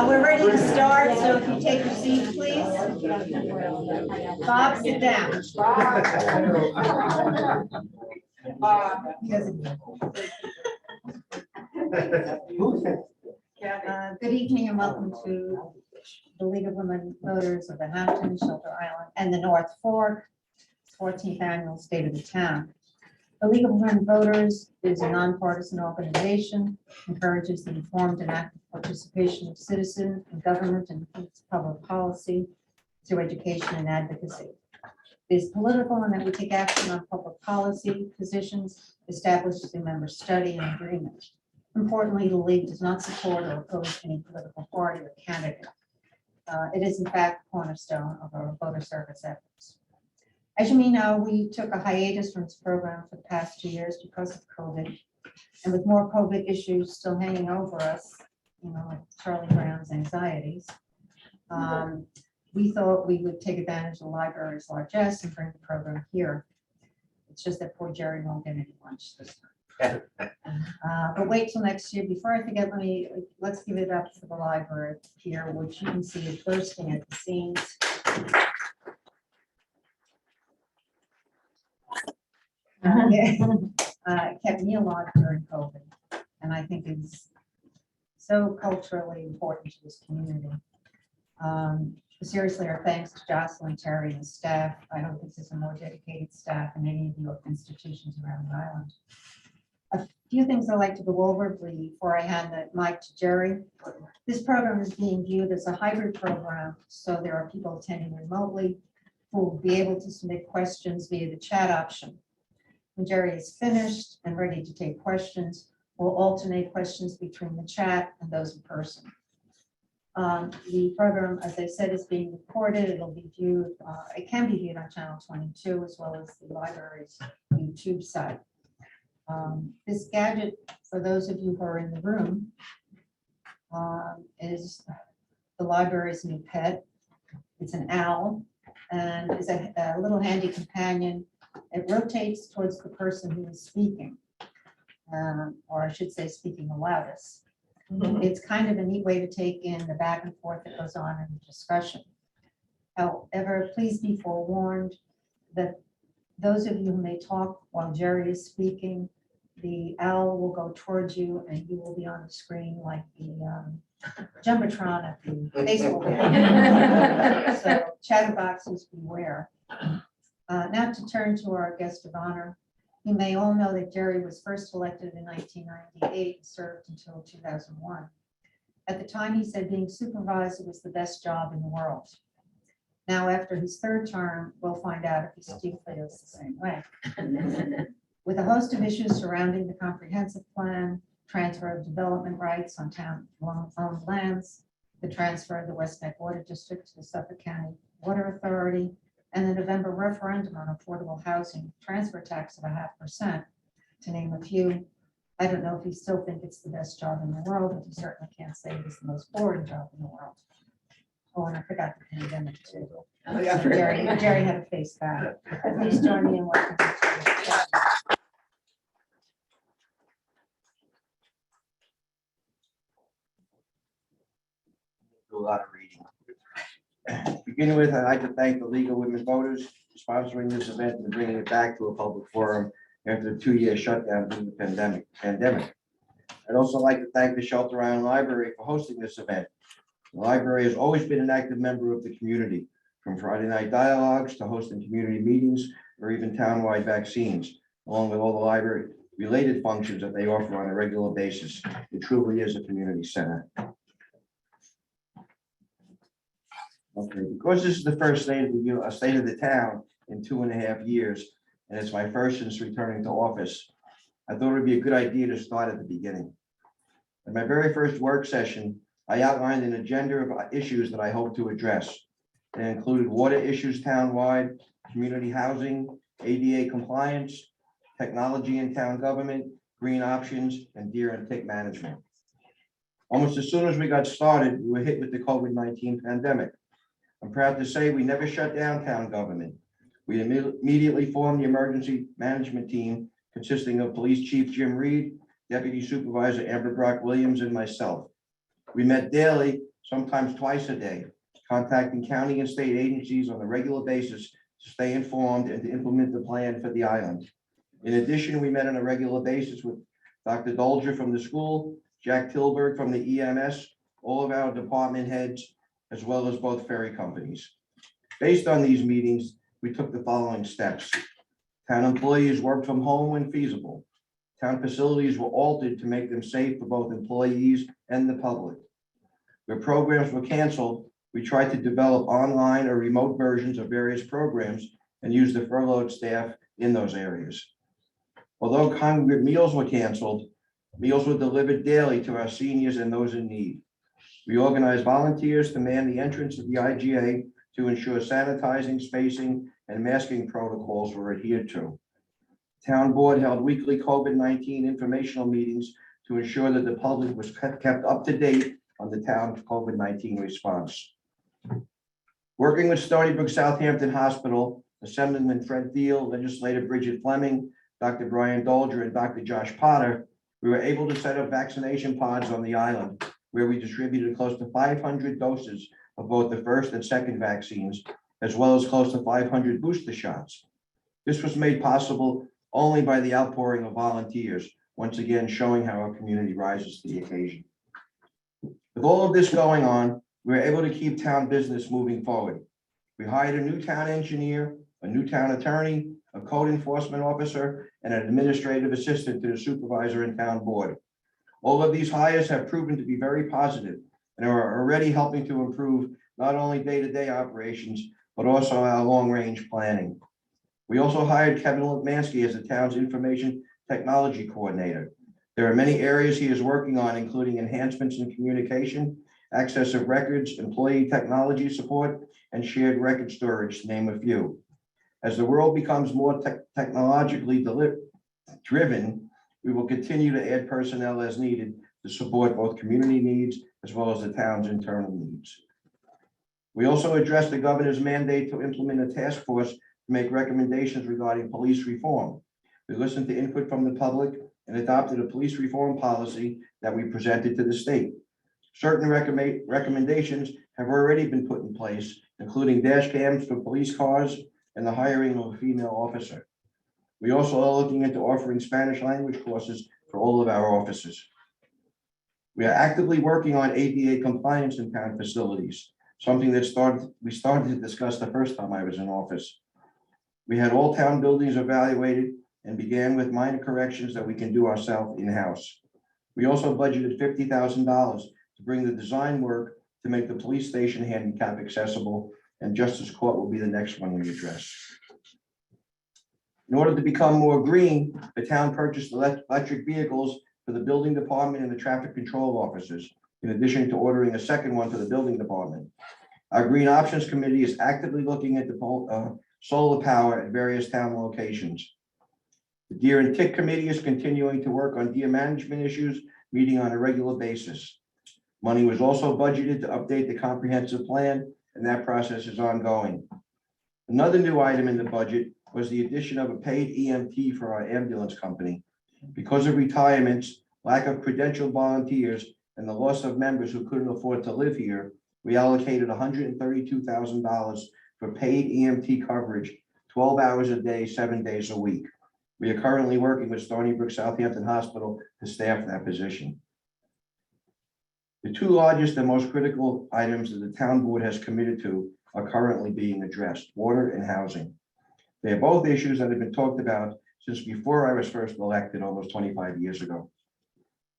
We're ready to start, so if you take your seats, please. Bob, sit down. Good evening and welcome to the League of Women Voters of the Hamptons, Shelter Island, and the North Fork 14th Annual State of the Town. The League of Women Voters is a nonpartisan organization, encourages the informed and active participation of citizens in government and its public policy through education and advocacy. It is political in that we take action on public policy positions established through member study and agreement. Importantly, the League does not support or oppose any political party or candidate. It is in fact the cornerstone of our voter service efforts. As you may know, we took a hiatus from this program for the past 2 years because of COVID. And with more COVID issues still hanging over us, you know, like Charlie Brown's anxieties, we thought we would take advantage of the library's largesse and bring the program here. It's just that poor Gerry won't get any lunch this time. But wait till next year. Before I forget, let's give it up for the library here, which you can see is bursting at the seams. It kept me alive during COVID, and I think it's so culturally important to this community. Seriously, our thanks to Jocelyn, Terry, and staff. I hope this is a more dedicated staff in any of your institutions around the island. A few things I'd like to go over before I hand the mic to Gerry. This program is being viewed as a hybrid program, so there are people attending remotely who will be able to submit questions via the chat option. When Gerry is finished and ready to take questions, we'll alternate questions between the chat and those in person. The program, as I said, is being recorded. It'll be viewed, it can be viewed on Channel 22 as well as the library's YouTube site. This gadget, for those of you who are in the room, is the library's new pet. It's an owl and is a little handy companion. It rotates towards the person who is speaking, or I should say speaking the loudest. It's kind of a neat way to take in the back and forth that goes on in the discussion. However, please be forewarned that those of you who may talk while Gerry is speaking, the owl will go towards you and you will be on the screen like the Jumbotron at the baseball game. So chatterboxes beware. Now to turn to our guest of honor. You may all know that Gerry was first elected in 1998 and served until 2001. At the time, he said being supervisor was the best job in the world. Now, after his third term, we'll find out if he still feels the same way. With a host of issues surrounding the comprehensive plan, transfer of development rights on town-owned lands, the transfer of the West Neck Water District to the Suffolk County Water Authority, and the November referendum on affordable housing transfer tax of 0.5%, to name a few. I don't know if you still think it's the best job in the world, but you certainly can't say it is the most boring job in the world. Oh, and I forgot the pandemic too. Oh, yeah. Gerry had to face that. Please join me in welcoming Gerry. Do a lot of reading. Beginning with, I'd like to thank the League of Women Voters for sponsoring this event and bringing it back to a public forum after the 2-year shutdown due to the pandemic. I'd also like to thank the Shelter Island Library for hosting this event. The library has always been an active member of the community, from Friday night dialogues to hosting community meetings or even townwide vaccines, along with all the library related functions that they offer on a regular basis. It truly is a community center. Okay, because this is the first state of the town in 2.5 years, and it's my first since returning to office, I thought it would be a good idea to start at the beginning. In my very first work session, I outlined an agenda of issues that I hope to address. They included water issues townwide, community housing, ADA compliance, technology in town government, green options, and deer and tick management. Almost as soon as we got started, we were hit with the COVID-19 pandemic. I'm proud to say we never shut down town government. We immediately formed the emergency management team consisting of Police Chief Jim Reed, Deputy Supervisor Amber Brock Williams, and myself. We met daily, sometimes twice a day, contacting county and state agencies on a regular basis to stay informed and to implement the plan for the island. In addition, we met on a regular basis with Dr. Dolger from the school, Jack Tilburg from the EMS, all of our department heads, as well as both ferry companies. Based on these meetings, we took the following steps. Town employees worked from home when feasible. Town facilities were altered to make them safe for both employees and the public. Where programs were canceled, we tried to develop online or remote versions of various programs and use the furloughed staff in those areas. Although congregate meals were canceled, meals were delivered daily to our seniors and those in need. We organized volunteers to man the entrance of the IGA to ensure sanitizing, spacing, and masking protocols were adhered to. Town board held weekly COVID-19 informational meetings to ensure that the public was kept up to date on the town's COVID-19 response. Working with Stony Brook Southampton Hospital, Assemblyman Fred Thiel, Legislator Bridget Fleming, Dr. Brian Dolger, and Dr. Josh Potter, we were able to set up vaccination pods on the island, where we distributed close to 500 doses of both the first and second vaccines, as well as close to 500 booster shots. This was made possible only by the outpouring of volunteers, once again showing how our community rises to the occasion. With all of this going on, we were able to keep town business moving forward. We hired a new town engineer, a new town attorney, a code enforcement officer, and an administrative assistant to the supervisor and town board. All of these hires have proven to be very positive and are already helping to improve not only day-to-day operations, but also our long-range planning. We also hired Kevin Lemanski as the town's information technology coordinator. There are many areas he is working on, including enhancements in communication, access of records, employee technology support, and shared record storage, to name a few. As the world becomes more technologically driven, we will continue to add personnel as needed to support both community needs as well as the town's internal needs. We also addressed the governor's mandate to implement a task force to make recommendations regarding police reform. We listened to input from the public and adopted a police reform policy that we presented to the state. Certain recommendations have already been put in place, including dash cams for police cars and the hiring of a female officer. We also are looking into offering Spanish language courses for all of our officers. We are actively working on ADA compliance in town facilities, something that we started to discuss the first time I was in office. We had all town buildings evaluated and began with minor corrections that we can do ourselves in-house. We also budgeted $50,000 to bring the design work to make the police station handicap accessible, and Justice Court will be the next one we address. In order to become more green, the town purchased electric vehicles for the building department and the traffic control officers, in addition to ordering a second one for the building department. Our Green Options Committee is actively looking at the solar power at various town locations. The Deer and Tick Committee is continuing to work on deer management issues, meeting on a regular basis. Money was also budgeted to update the comprehensive plan, and that process is ongoing. Another new item in the budget was the addition of a paid EMT for our ambulance company. Because of retirements, lack of credentialed volunteers, and the loss of members who couldn't afford to live here, we allocated $132,000 for paid EMT coverage, 12 hours a day, 7 days a week. We are currently working with Stony Brook Southampton Hospital to staff that position. The two largest and most critical items that the town board has committed to are currently being addressed: water and housing. They are both issues that have been talked about since before I was first elected almost 25 years ago.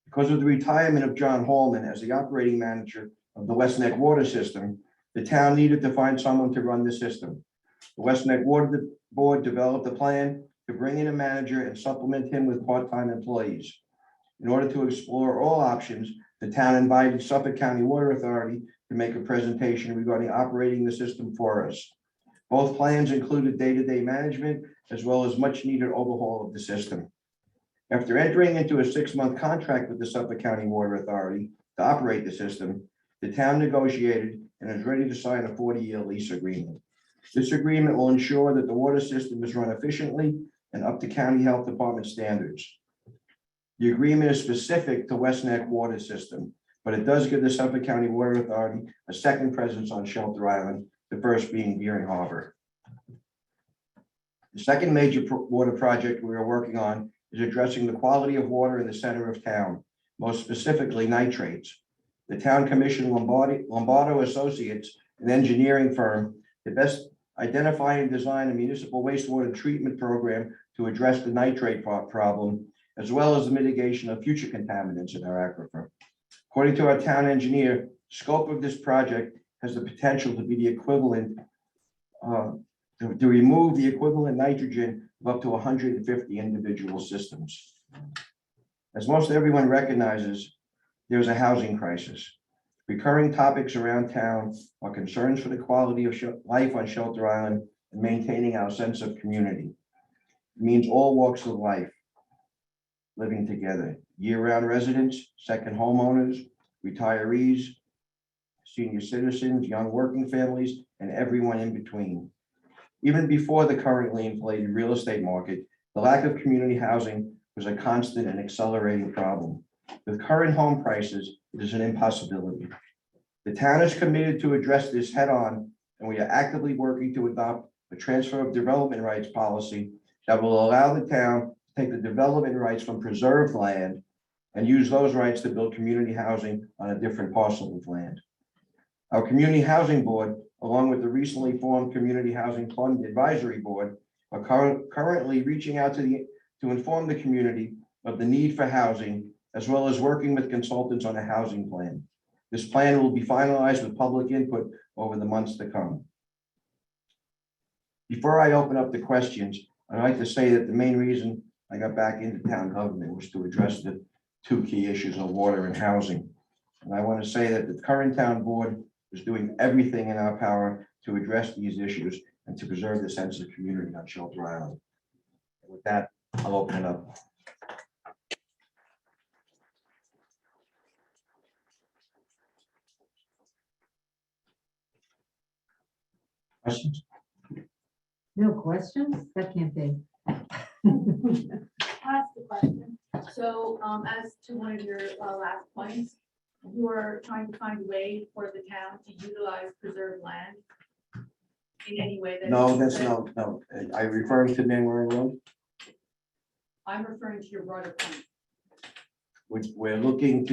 Because of the retirement of John Hallman as the operating manager of the West Neck water system, the town needed to find someone to run the system. The West Neck Water Board developed a plan to bring in a manager and supplement him with part-time employees. In order to explore all options, the town invited Suffolk County Water Authority to make a presentation regarding operating the system for us. Both plans included day-to-day management as well as much-needed overhaul of the system. After entering into a 6-month contract with the Suffolk County Water Authority to operate the system, the town negotiated and is ready to sign a 40-year lease agreement. This agreement will ensure that the water system is run efficiently and up to county health department standards. The agreement is specific to West Neck Water System, but it does give the Suffolk County Water Authority a second presence on Shelter Island, the first being Deering Harbor. The second major water project we are working on is addressing the quality of water in the center of town, most specifically nitrates. The town commissioned Lombardo Associates, an engineering firm, to best identify and design a municipal wastewater treatment program to address the nitrate problem, as well as the mitigation of future contaminants in our aquifer. According to our town engineer, scope of this project has the potential to be the equivalent, to remove the equivalent nitrogen of up to 150 individual systems. As most everyone recognizes, there's a housing crisis. Recurring topics around town are concerns for the quality of life on Shelter Island and maintaining our sense of community. It means all walks of life living together, year-round residents, second homeowners, retirees, senior citizens, young working families, and everyone in between. Even before the currently inflated real estate market, the lack of community housing was a constant and accelerating problem. With current home prices, it is an impossibility. The town is committed to address this head-on, and we are actively working to adopt a transfer of development rights policy that will allow the town to take the development rights from preserved land and use those rights to build community housing on a different parcel of land. Our Community Housing Board, along with the recently formed Community Housing Fund Advisory Board, are currently reaching out to inform the community of the need for housing, as well as working with consultants on a housing plan. This plan will be finalized with public input over the months to come. Before I open up the questions, I'd like to say that the main reason I got back into town government was to address the two key issues of water and housing. And I want to say that the current town board is doing everything in our power to address these issues and to preserve the sense of community on Shelter Island. And with that, I'll open it up. Questions? No questions? That can't be. Ask the question. So, as to one of your last points, you are trying to find a way for the town to utilize preserved land in any way that. No, that's no. I'm referring to Manwaring Road, I'm referring to your broader point. which we're looking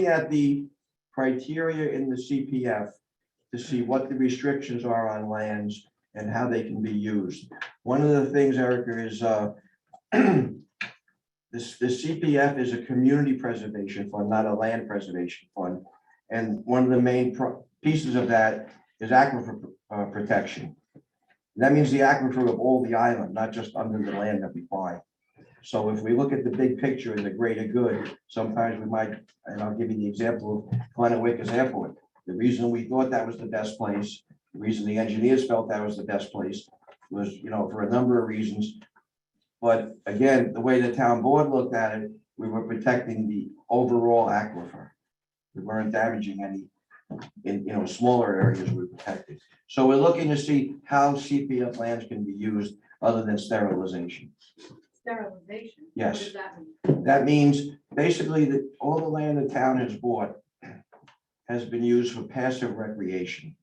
at the criteria in the CPF to see what the restrictions are on lands and how they can be used. One of the things, Erica, is the CPF is a community preservation fund, not a land preservation fund. And one of the main pieces of that is aquifer protection. That means the aquifer of all the island, not just under the land that we buy. So if we look at the big picture and the greater good, sometimes we might, and I'll give you the example of Glenwick Airport. The reason we thought that was the best place, the reason the engineers felt that was the best place was, for a number of reasons. But again, the way the town board looked at it, we were protecting the overall aquifer. We weren't damaging any, in smaller areas we protected. So we're looking to see how CPF lands can be used other than sterilization. Sterilization? Yes. What does that mean? That means basically that all the land the town has bought has been used for passive recreation.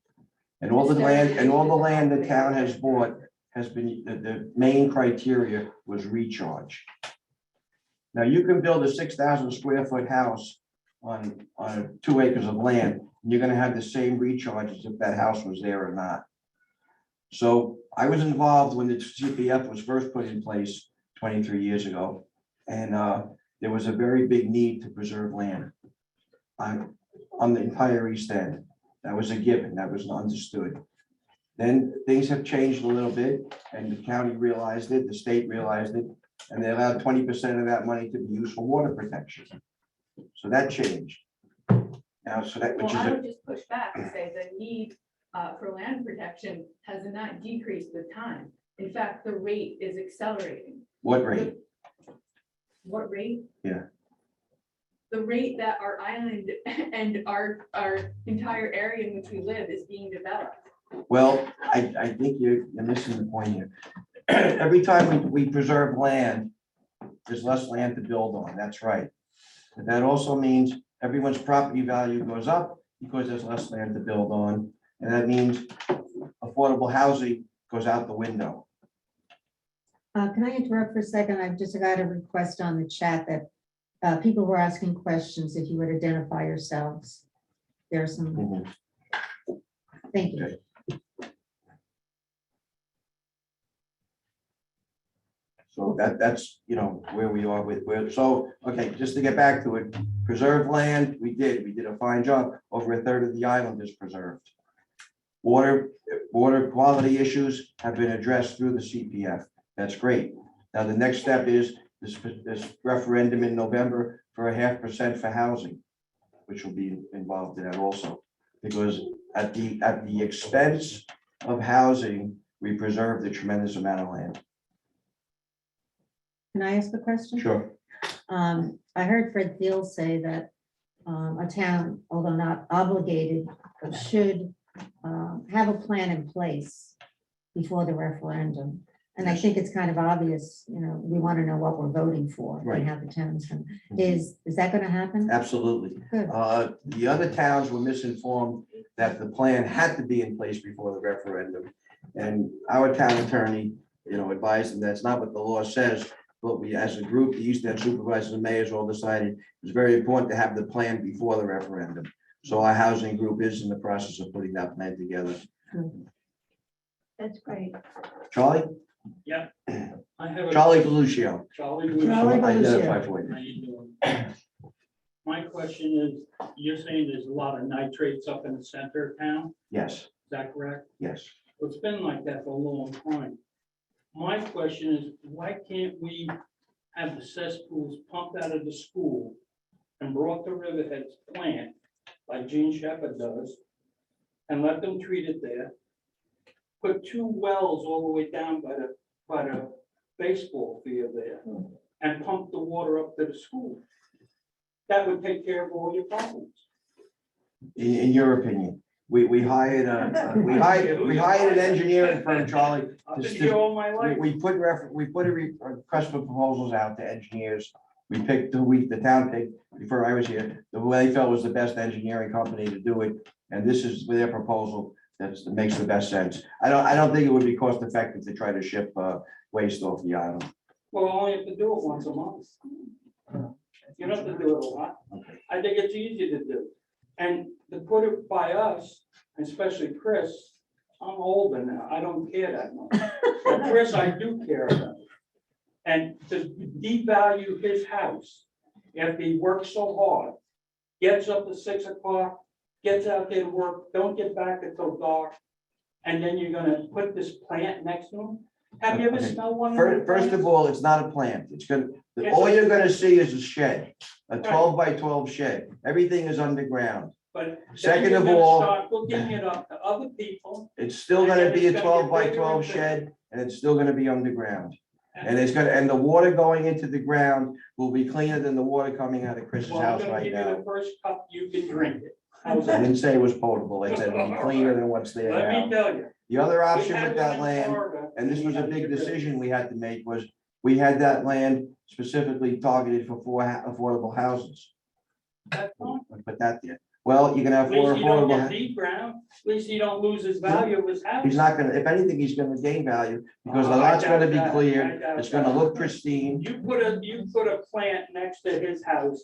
And all the land the town has bought has been, the main criteria was recharge. Now you can build a 6,000 square foot house on 2 acres of land, and you're gonna have the same recharge as if that house was there or not. So I was involved when the CPF was first put in place 23 years ago, and there was a very big need to preserve land on the entire East End. That was a given, that was understood. Then things have changed a little bit, and the county realized it, the state realized it, and they allowed 20% of that money to be used for water protection. So that changed. Now, so that, which Well, I is, would just push back and say the need for land protection has not decreased with time. In fact, the rate is accelerating. what rate? What rate? Yeah. The rate that our island and our entire area in which we live is being developed. Well, I think you're missing the point here. Every time we preserve land, there's less land to build on. That's right. But that also means everyone's property value goes up because there's less land to build on. And that means affordable housing goes out the window. Can I interrupt for a second? I've just got a request on the chat that people were asking questions, if you would identify yourselves. There's some, thank you. Okay. So that's, you know, where we are with, so, okay, just to get back to it, preserve land, we did a fine job. Over a third of the island is preserved. Water quality issues have been addressed through the CPF. That's great. Now, the next step is this referendum in November for 0.5% for housing, which will be involved in that also. Because at the expense of housing, we preserved a tremendous amount of land. Can I ask a question? Sure. I heard Fred Thiel say that a town, although not obligated, should have a plan in place before the referendum. And I think it's kind of obvious, you know, we want to know what we're voting for Right. and how the town's going. Is that going to happen? Absolutely. Good. The other towns were misinformed that the plan had to be in place before the referendum. And our town attorney, you know, advised them that's not what the law says. But we, as a group, the East End supervisors and mayors all decided it's very important to have the plan before the referendum. So our housing group is in the process of putting that plan together. That's great. Charlie? Yeah. I have a. Charlie Galuccio. Charlie. Charlie Lucia. Identify for you. How you doing? My question is, you're saying there's a lot of nitrates up in the center of town, Yes, is that correct? yes. Well, it's been like that for a long time. My question is, why can't we have the cesspools pumped out of the school and brought to Riverhead's plant, like Gene Shepherd does, and let them treat it there? Put 2 wells all the way down by the baseball field there, and pump the water up to the school. That would take care of all your problems. In your opinion, we hired an engineering firm, Charlie. I've been here all my life. We put a request for proposals out to engineers. We picked the town picked, before I was here, the way they felt was the best engineering company to do it. And this is their proposal that makes the best sense. I don't think it would be cost effective to try to ship waste off the island. Well, I only have to do it once a month. You don't have to do it a lot. I think it's easy to do. And to put it by us, especially Chris, I'm older now, I don't care that much. But Chris, I do care about. And to devalue his house, after he works so hard, gets up at 6 o'clock, gets out there to work, don't get back until dark, and then you're gonna put this plant next to him? Have you ever Okay. smelled one of those First of plants? all, it's not a plant. All you're gonna see is a shed, a 12 by 12 shed. Everything is underground. But then Second you're of gonna all- start looking it up to other people. It's still gonna be a 12 by 12 shed, and it's still gonna be underground. And the water going into the ground will be cleaner than the water coming out of Chris's Well, I'm house gonna right give you the now. first cup, you can drink it. How's I that? didn't say it was potable. I said it'll be cleaner than what's there Let me now. tell you. The other we option had with that one in land, Florida, and this we was a had to big get rid of it. decision we had to make, was we had that land specifically targeted for 4 affordable houses. That's fine. We put that there. Well, you can have At 4 least you don't affordable. get deep ground, at least you don't lose his value of his house. He's not gonna, if anything, he's gonna gain value because the Oh, I lot's gonna doubt be that. I cleared. doubt It's gonna that. look pristine. You put a plant next to his house,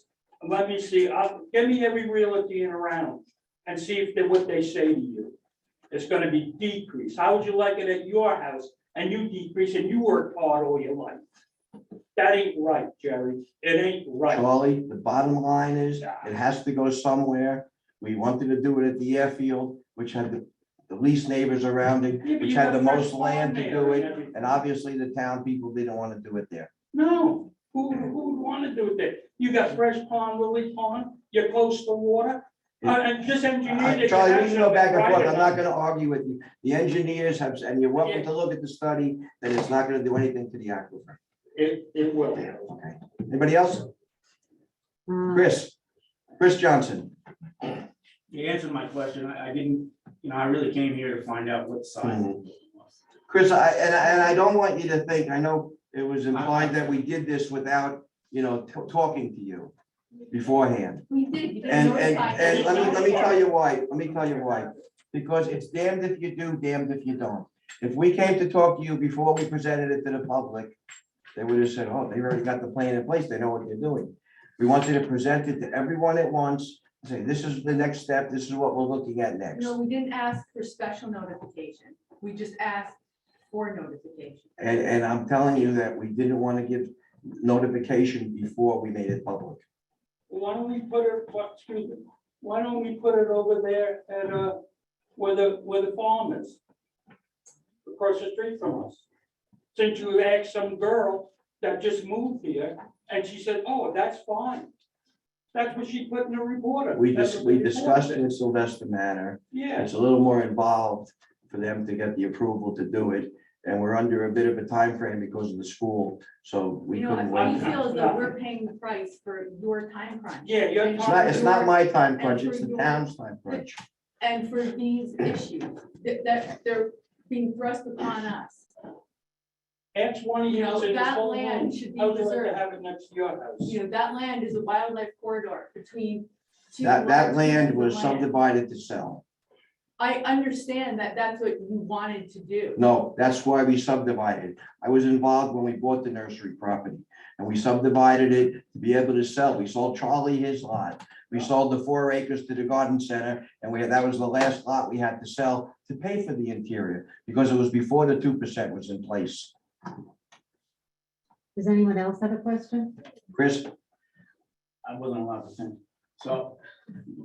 let me see, give me every realty in around and see if what they say to you. It's gonna be decrease. How would you like it at your house? And you decrease and you work hard all your life. That ain't right, Jerry. It ain't right. Charlie, the bottom line is, it has to go somewhere. We wanted to do it at the airfield, which had the least neighbors around it, Yeah, but which you had got the most fresh land to farm do there it. and everything. And obviously, the town people didn't want to do it there. No, who would want to do it there? You got fresh pond, Lily Pond, you're close to water, and just engineered it. Charlie, we can go back and forth. I'm not gonna argue with you. The engineers have, and you're welcome to look at the study, that it's not gonna do anything to the aquifer. It will. Okay. Anybody else? Uh, Chris Johnson. You answered my question. I didn't, I really came here to find out what size. Chris, I don't want you to think, I know it was implied that we did this without, talking to you beforehand. We did, you And, didn't notify. and us. let me tell you why, because it's damned if you do, damned if you don't. If we came to talk to you before we presented it to the public, they would have said, oh, they already got the plan in place, they know what they're doing. We wanted to present it to everyone at once, say, this is the next step, this is what we're looking at next. No, we didn't ask for special notification. We just asked for notification. And I'm telling you that we didn't want to give notification before we made it public. Why don't we put it, excuse me, why don't we put it over there at, where the farm is? Across the street from us. Since you asked some girl that just moved here, and she said, oh, that's fine. That's what she put in the report. We That's just, what we the report discussed said. it with Sylvester Manor. Yeah, It's a little more involved for them to get the approval to do it. And we're under a bit of a time frame because of the school, so we You know, couldn't we wait. feel as though we're paying the price for your time crunch. yeah, you're It's not my time And crunch, for it's the your- town's time crunch. And for these issues that they're being thrust upon us. Ask one of You you know, in this that whole land room, should be how would you like to preserved. have it next to your house? You know, that land is a wildlife corridor between two. That large land pieces of was land. subdivided to sell. I understand that that's what you wanted to do. No, that's why we subdivided. I was involved when we bought the nursery property. And we subdivided it to be able to sell. We sold Charlie his lot. We sold the 4 acres to the garden center, and that was the last lot we had to sell to pay for the interior, because it was before the 2% was in place. Does anyone else have a question? Chris, I wasn't allowed to think. So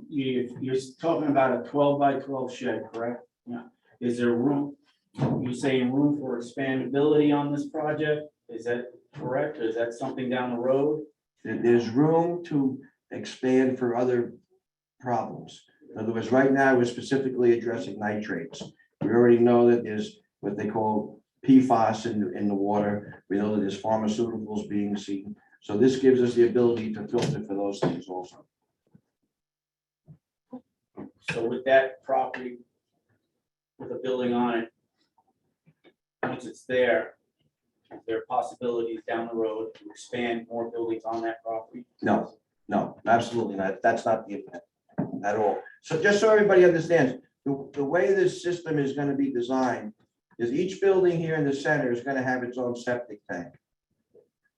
you're talking about a 12 by 12 shed, correct? Yeah. Is there room, you saying room for expandability on this project? Is that correct? Or is that something down the road? there's room to expand for other problems. In other words, right now, we're specifically addressing nitrates. We already know that there's what they call PFAS in the water. We know that there's pharmaceuticals being seen. So this gives us the ability to filter for those things also. So with that property, with a building on it, once it's there, there are possibilities down the road to expand more buildings on that property? No, absolutely not. That's not the intent at all. So just so everybody understands, the way this system is gonna be designed is each building here in the center is gonna have its own septic tank.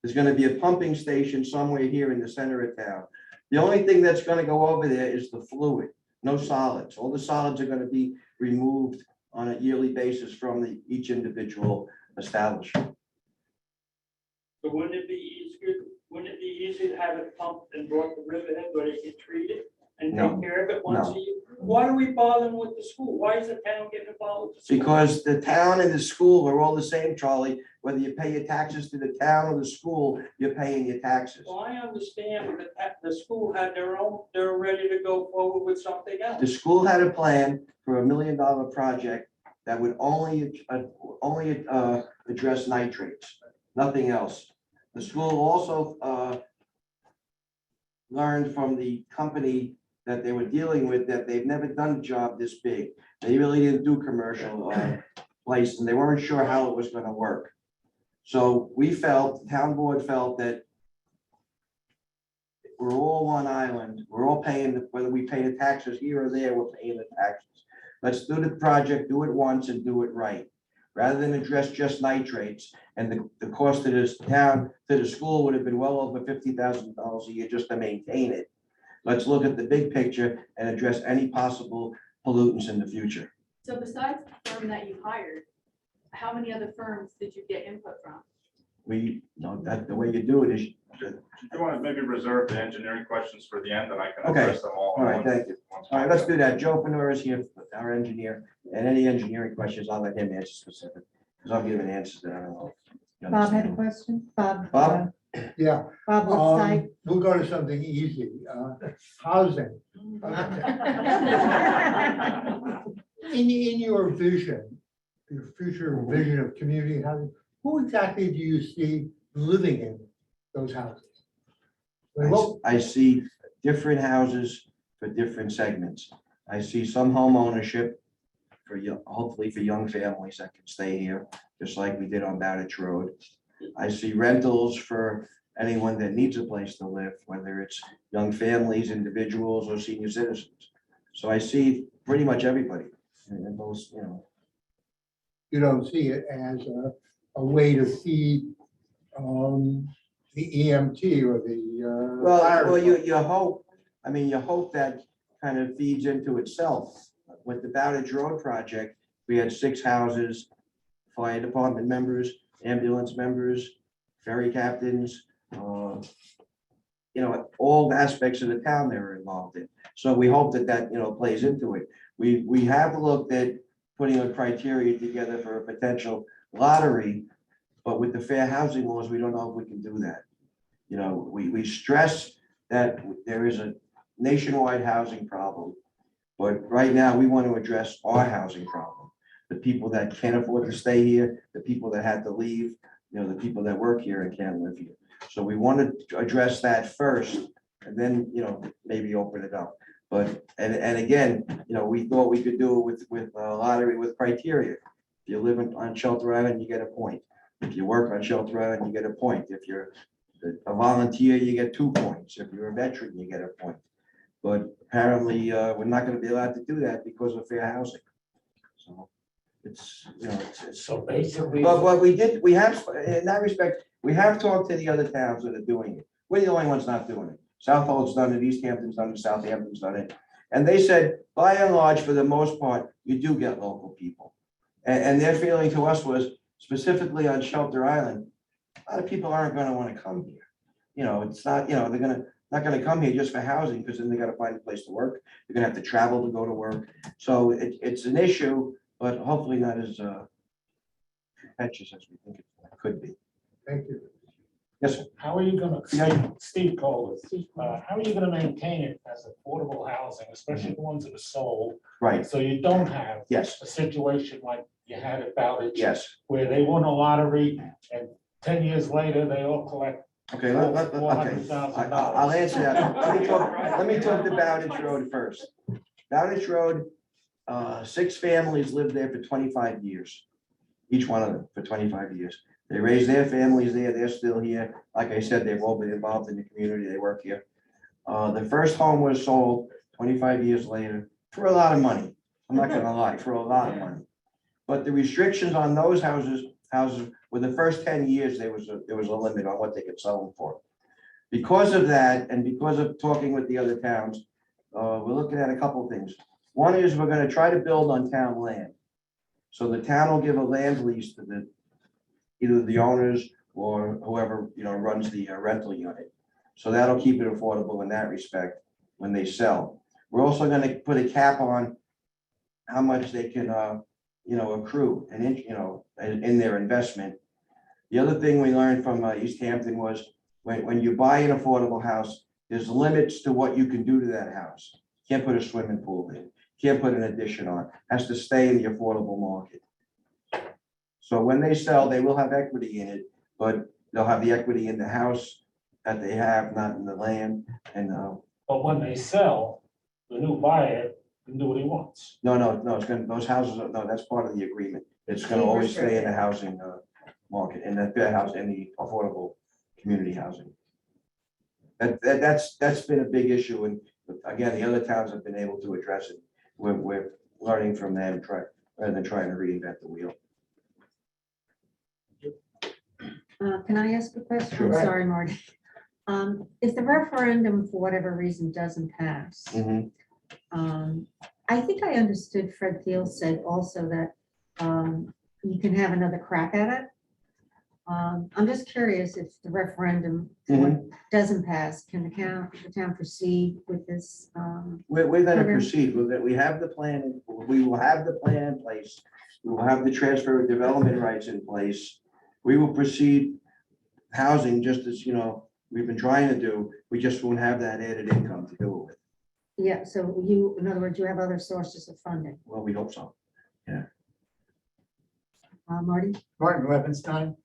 There's gonna be a pumping station somewhere here in the center of town. The only thing that's gonna go over there is the fluid, no solids. All the solids are gonna be removed on a yearly basis from each individual establishment. So wouldn't it be easier to have it pumped and brought to Riverhead where they can treat it and No, take care of it once no. a year? Why are we bothering with the school? Why is the town getting involved with the school? Because the town and the school are all the same, Charlie. Whether you pay your taxes to the town or the school, you're paying your taxes. Well, I understand that the school had they're ready to go forward with something The else. school had a plan for $1 million project that would only address nitrates, nothing else. The school also learned from the company that they were dealing with that they've never done a job this big. They really didn't do commercial place, and they weren't sure how it was gonna work. So we felt, the town board felt that we're all one island, we're all paying, whether we pay the taxes here or there, we're paying the taxes. Let's do the project, do it once and do it right. Rather than address just nitrates, and the cost of this town, to the school would have been well over $50,000 a year just to maintain it. Let's look at the big picture and address any possible pollutants in the future. So besides the firm that you hired, how many other firms did you get input from? That the way you do it is, Do you want to maybe reserve the engineering questions for the end, and I can Okay. address them all? all right, thank you. All right, let's do that. Joe Finora is here, our engineer, and any engineering questions, I'll let him answer specific, because I'll give an answer that I don't know. You Bob had a understand. question? Bob? Bob? Yeah, Bob, what side? we'll go to something easy, housing. In your vision, your future vision of community housing, who exactly do you see living in those houses? I see different houses for different segments. I see some home ownership for hopefully for young families that can stay here, just like we did on Bowditch Road. I see rentals for anyone that needs a place to live, whether it's young families, individuals, or senior citizens. So I see pretty much everybody, and those, you know. You don't see it as a way to feed the EMT or the. fire Well, department. you hope, I mean, you hope that kind of feeds into itself. With the Bowditch Road project, we had 6 houses, fire department members, ambulance members, ferry captains, you know, all aspects of the town they were involved in. So we hope that that, you know, plays into it. We have looked at putting a criteria together for a potential lottery, but with the fair housing laws, we don't know if we can do that. You know, we stress that there is a nationwide housing problem, but right now we want to address our housing problem. The people that can't afford to stay here, the people that had to leave, you know, the people that work here and can't live here. So we want to address that first, and then, you know, maybe open it up. But, and again, you know, we thought we could do it with a lottery with criteria. If you live on Shelter Island, you get a point. If you work on Shelter Island, you get a point. If you're a volunteer, you get 2 points. If you're a veteran, you get a point. But apparently, we're not going to be allowed to do that because of fair housing. So it's, you know, it's. So basically. But what we did, we have, in that respect, we have talked to the other towns that are doing it. We're the only ones not doing it. Southold's done it, East Hampton's done it, Southampton's done it. And they said, by and large, for the most part, you do get local people. And their feeling to us was specifically on Shelter Island, a lot of people aren't gonna wanna come here. You know, it's not, you know, they're not gonna come here just for housing, because then they gotta find a place to work. They're gonna have to travel to go to work. So it's an issue, but hopefully not as contentious as we think it could be. Thank you. Yes, sir. How are you gonna, Yeah. Steve Kohler, how are you gonna maintain it as affordable housing, especially the ones that are sold? Right, So you don't have yes, a situation like you had at Bowditch. yes. Where they won a lottery and 10 years later, they all collect. Okay, okay. $400,000. I'll answer that. Let me talk to Bowditch Road first. Bowditch Road, 6 families lived there for 25 years. Each one of them for 25 years. They raised their families there. They're still here. Like I said, they've all been involved in the community. They work here. The first home was sold 25 years later for a lot of money. I'm not gonna lie, for a lot of money. But the restrictions on those houses were the first 10 years, there was a limit on what they could sell them for. Because of that, and because of talking with the other towns, we're looking at a couple of things. One is we're gonna try to build on town land. So the town will give a land lease to either the owners or whoever, you know, runs the rental unit. So that'll keep it affordable in that respect when they sell. We're also gonna put a cap on how much they can, you know, accrue and, you know, in their investment. The other thing we learned from East Hampton was when you buy an affordable house, there's limits to what you can do to that house. Can't put a swimming pool in, can't put an addition on, has to stay in the affordable market. So when they sell, they will have equity in it, but they'll have the equity in the house that they have, not in the land. And But when they sell, the new buyer can do what he wants. no, it's gonna, those houses, no, that's part of the agreement. It's gonna always stay in the housing market, in the fair house, in the affordable community housing. That's been a big issue, and again, the other towns have been able to address it. We're learning from them, rather than trying to reinvent the wheel. Can I ask a question? Sure. I'm sorry, Marty. If the referendum, for whatever reason, doesn't pass, I think I understood Fred Thiel said also that you can have another crack at it. I'm just curious if the referendum doesn't pass, can the town proceed with this? We're gonna program? proceed with it. We have the plan, we will have the plan in place. We will have the transfer of development rights in place. We will proceed housing just as, you know, we've been trying to do. We just won't have that added income to do it with. Yeah, so you, in other words, you have other sources of funding. Well, we hope so. Marty? Martin Levenstein.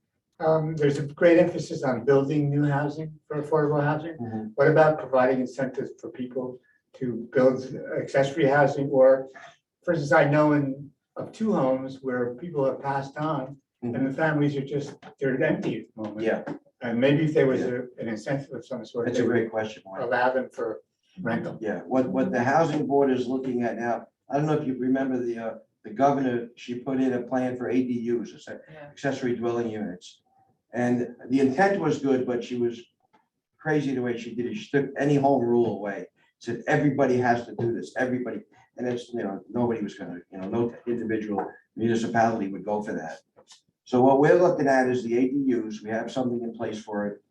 There's a great emphasis on building new housing for affordable housing. What about providing incentives for people to build accessory housing? Or, for instance, I know of 2 homes where people have passed on and the families are just, they're empty at the moment. Yeah, And maybe if there was an incentive of some sort, that's they a would great question, Mike. allow them for rental. Yeah, what the housing board is looking at now, I don't know if you remember the governor, she put in a plan for ADUs, accessory dwelling units. And the intent was good, but she was crazy the way she did it. She took any home rule away. Said, everybody has to do this, everybody. And it's, nobody was gonna, no individual municipality would go for that. So what we're looking at is the ADUs. We have something in place for it.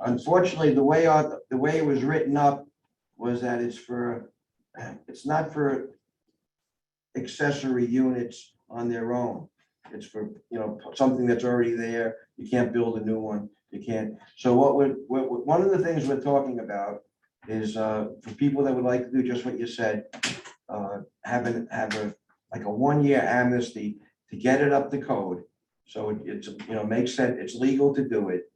Unfortunately, the way it was written up was that it's not for accessory units on their own. It's for, something that's already there. You can't build a new one. You can't. So one of the things we're talking about is for people that would like to do just what you said, have a 1-year amnesty to get it up to code. So it's, makes sense. It's legal to do it.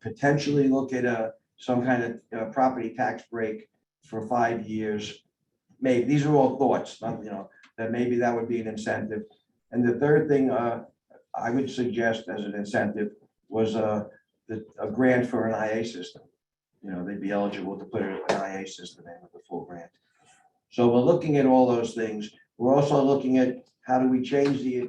Potentially look at some kind of property tax break for 5 years. Maybe, these are all thoughts, not, that maybe that would be an incentive. And the third thing I would suggest as an incentive was a grant for an IA system. They'd be eligible to put an IA system in with a full grant. So we're looking at all those things. We're also looking at how do we change the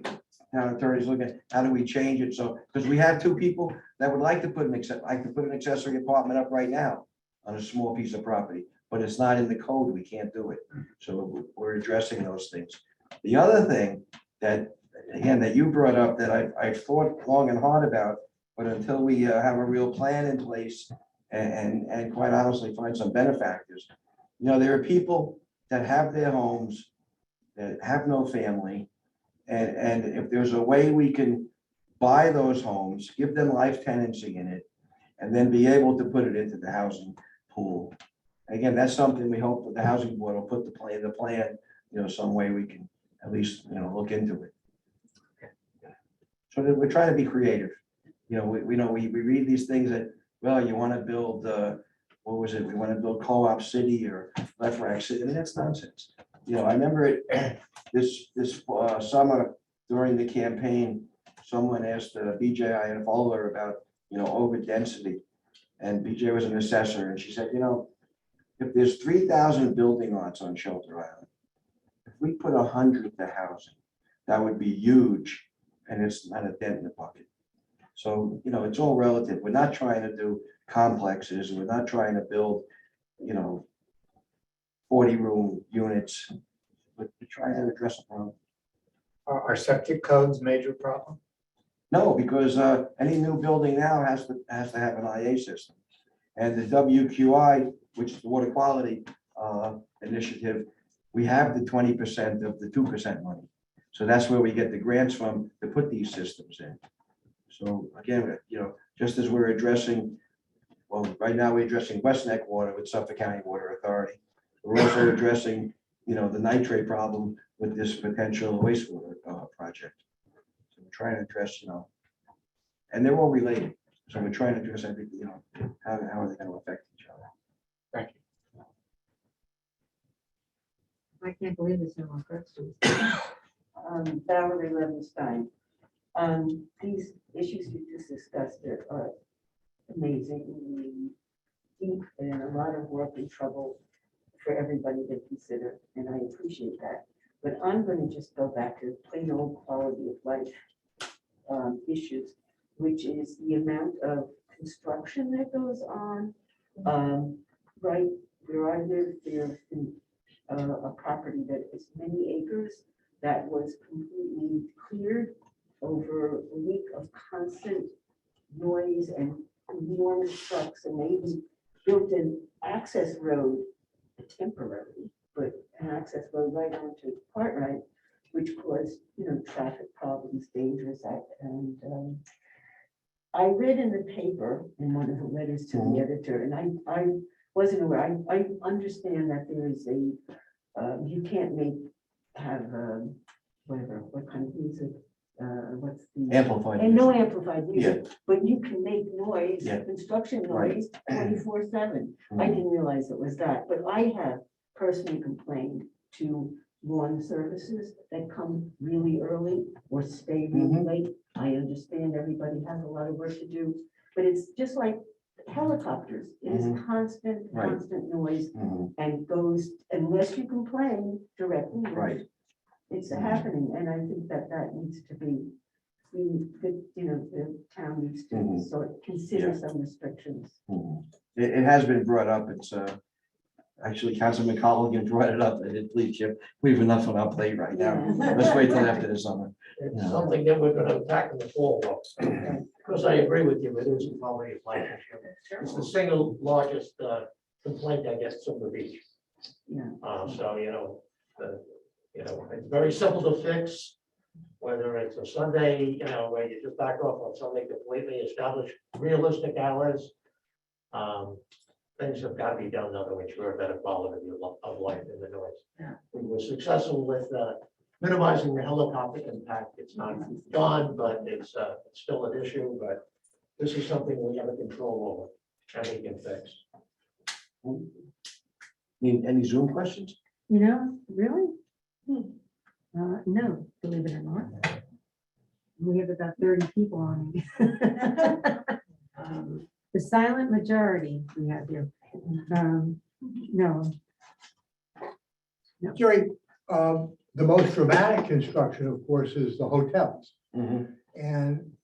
town attorney's looking at how do we change it? So, because we have 2 people that would like to put an accessory apartment up right now on a small piece of property, but it's not in the code. We can't do it. So we're addressing those things. The other thing that, again, that you brought up that I've thought long and hard about, but until we have a real plan in place and quite honestly find some benefactors, there are people that have their homes that have no family. And if there's a way we can buy those homes, give them life tenancy in it, and then be able to put it into the housing pool. Again, that's something we hope that the housing board will put the plan, some way we can at least, look into it. So that we're trying to be creative. We read these things that, well, you want to build, what was it? We want to build Co-op City or Left Rack City. I mean, that's nonsense. I remember this summer during the campaign, someone asked BJ and Fowler about, over density. And BJ was an assessor and she said, if there's 3,000 building lots on Shelter Island, if we put 100 to housing, that would be huge. And it's not a dent in the bucket. So, it's all relative. We're not trying to do complexes. We're not trying to build, 40-room units, but we're trying to address a problem. Are septic codes major problem? No, because any new building now has to have an IA system. And the WQI, which is the Water Quality Initiative, we have the 20% of the 2% money. So that's where we get the grants from to put these systems in. So again, just as we're addressing, well, right now we're addressing West Neck Water with Suffolk County Water Authority. We're also addressing, the nitrate problem with this potential wastewater project. So we're trying to address, and they're all related. So we're trying to address everything, how are they going to affect each other? Thank you. I can't believe there's no more questions. Valerie Levenstein. These issues you just discussed are amazing, deep, and a lot of work and trouble for everybody to consider, and I appreciate that. But I'm going to just go back to plain old quality of life issues, which is the amount of construction that goes on. Right where I live, there's a property that is many acres that was completely cleared over a week of constant noise and enormous trucks, and they even built an access road, temporary, but an access road right onto Cartwright, which caused, traffic problems, dangerous act. And I read in the paper in one of the letters to the editor, and I wasn't aware. I understand that there is you can't have what kind of music, what's the Amplified. and no amplified music, Yeah. but you can make noise, Yeah. construction Right. noise 24/7. I didn't realize it was that, but I have personally complained to lawn services that come really early or stay really late. I understand everybody has a lot of work to do, but it's just like helicopters. It is constant, Right. constant noise Mhm. and goes, unless you complain directly. Right. It's happening, and I think that that needs to be, the town needs to Mhm. sort of consider Yeah. some restrictions. Mhm. It has been brought up. It's, actually Councilman Colligan brought it up. I did, please, Chip, we have enough on our plate right now. Yeah. Let's wait till after the summer. It's Yeah. something that we're gonna attack in the fall, though. Because I agree with you, it is a quality of life issue. It's the single largest complaint I get from the beach. Yeah. So, it's very simple to fix, whether it's a Sunday, where you just back off on Sunday completely, establish realistic hours. Things have got to be done now to ensure a better quality of life in the noise. Yeah. We were successful with minimizing the helicopter impact. It's not gone, but it's still an issue, but this is something we have a control over and we can fix. Any Zoom questions? Really? No, believe it or not. We have about 30 people on. The silent majority we have here. No. Jerry, the most dramatic construction, of course, is the hotels. Mhm. And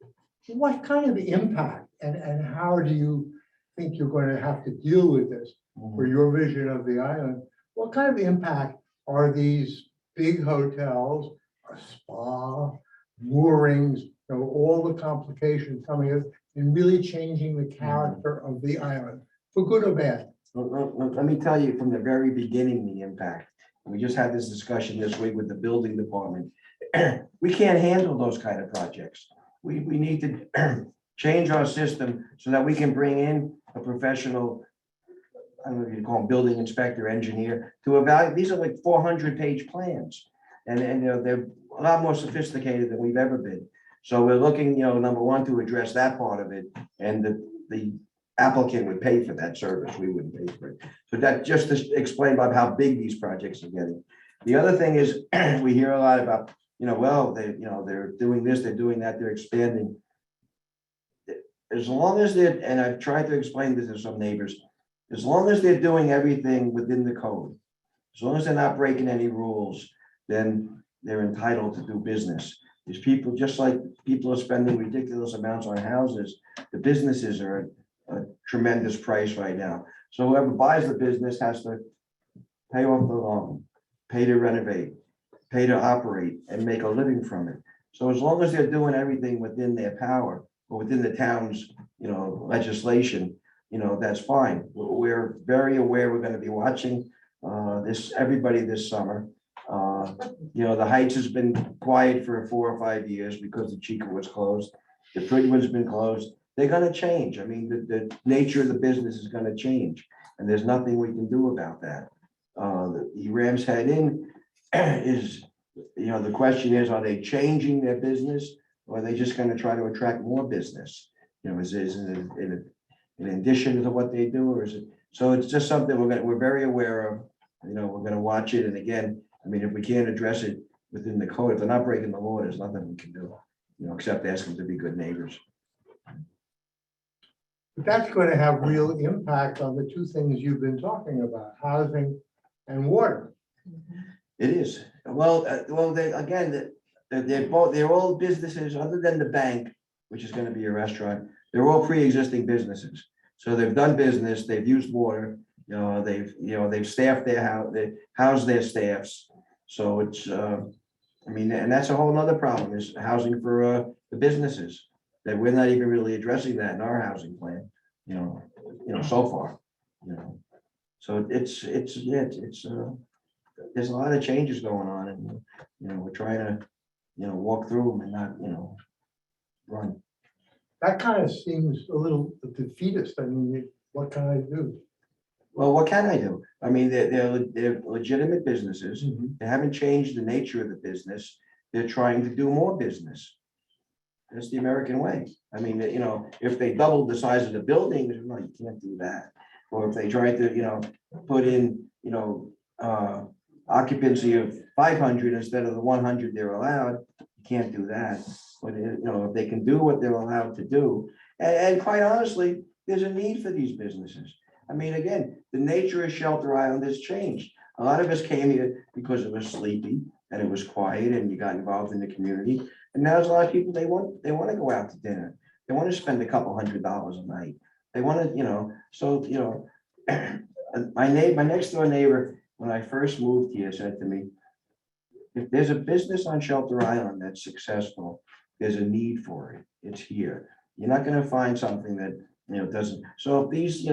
what kind of impact and how do you think you're going to have to deal with this for your vision of the island? What kind of impact are these big hotels, a spa, moorings, all the complications coming in and really changing the character of the island, for good or bad? Let me tell you from the very beginning, the impact. We just had this discussion this week with the building department. We can't handle those kind of projects. We need to change our system so that we can bring in a professional, I don't know if you call them building inspector, engineer, to evaluate. These are like 400-page plans. And they're a lot more sophisticated than we've ever been. So we're looking, number one, to address that part of it. And the applicant would pay for that service. We wouldn't pay for it. So that just to explain about how big these projects are getting. The other thing is, we hear a lot about, they're doing this, they're doing that, they're expanding. As long as they're, and I've tried to explain this to some neighbors, as long as they're doing everything within the code, as long as they're not breaking any rules, then they're entitled to do business. These people, just like people are spending ridiculous amounts on houses, the businesses are a tremendous price right now. So whoever buys the business has to pay off the loan, pay to renovate, pay to operate and make a living from it. So as long as they're doing everything within their power or within the town's, legislation, that's fine. We're very aware we're going to be watching everybody this summer. The Heights has been quiet for 4 or 5 years because the Chica was closed. The Fridwood's been closed. They're going to change. I mean, the nature of the business is going to change, and there's nothing we can do about that. The Rams Head Inn is, the question is, are they changing their business, or are they just going to try to attract more business? Is it in addition to what they do, or is it? So it's just something we're very aware of. We're going to watch it, and again, I mean, if we can't address it within the code, if they're not breaking the law, there's nothing we can do, except ask them to be good neighbors. But that's going to have real impact on the two things you've been talking about, housing and water. It is. Well, they're all businesses other than the bank, which is going to be a restaurant. They're all pre-existing businesses. So they've done business, they've used water, they've staffed their house, they housed their staffs. So it's, and that's a whole nother problem is housing for the businesses. That we're not even really addressing that in our housing plan, so far, So it's there's a lot of changes going on and, we're trying to, walk through them and not, run. That kind of seems a little defeatist. I mean, what can I do? Well, what can I do? I mean, they're legitimate businesses. They haven't changed the nature of the business. They're trying to do more business. That's the American way. I mean, if they doubled the size of the building, no, you can't do that. Or if they tried to, put in, occupancy of 500 instead of the 100 they're allowed. You can't do that. But, if they can do what they're allowed to do, and quite honestly, there's a need for these businesses. I mean, again, the nature of Shelter Island has changed. A lot of us came here because it was sleepy and it was quiet and you got involved in the community. And now there's a lot of people, they want to go out to dinner. They want to spend a couple $100s a night. They want to, my next door neighbor, when I first moved here, said to me, if there's a business on Shelter Island that's successful, there's a need for it. It's here. You're not going to find something that, doesn't. So if these,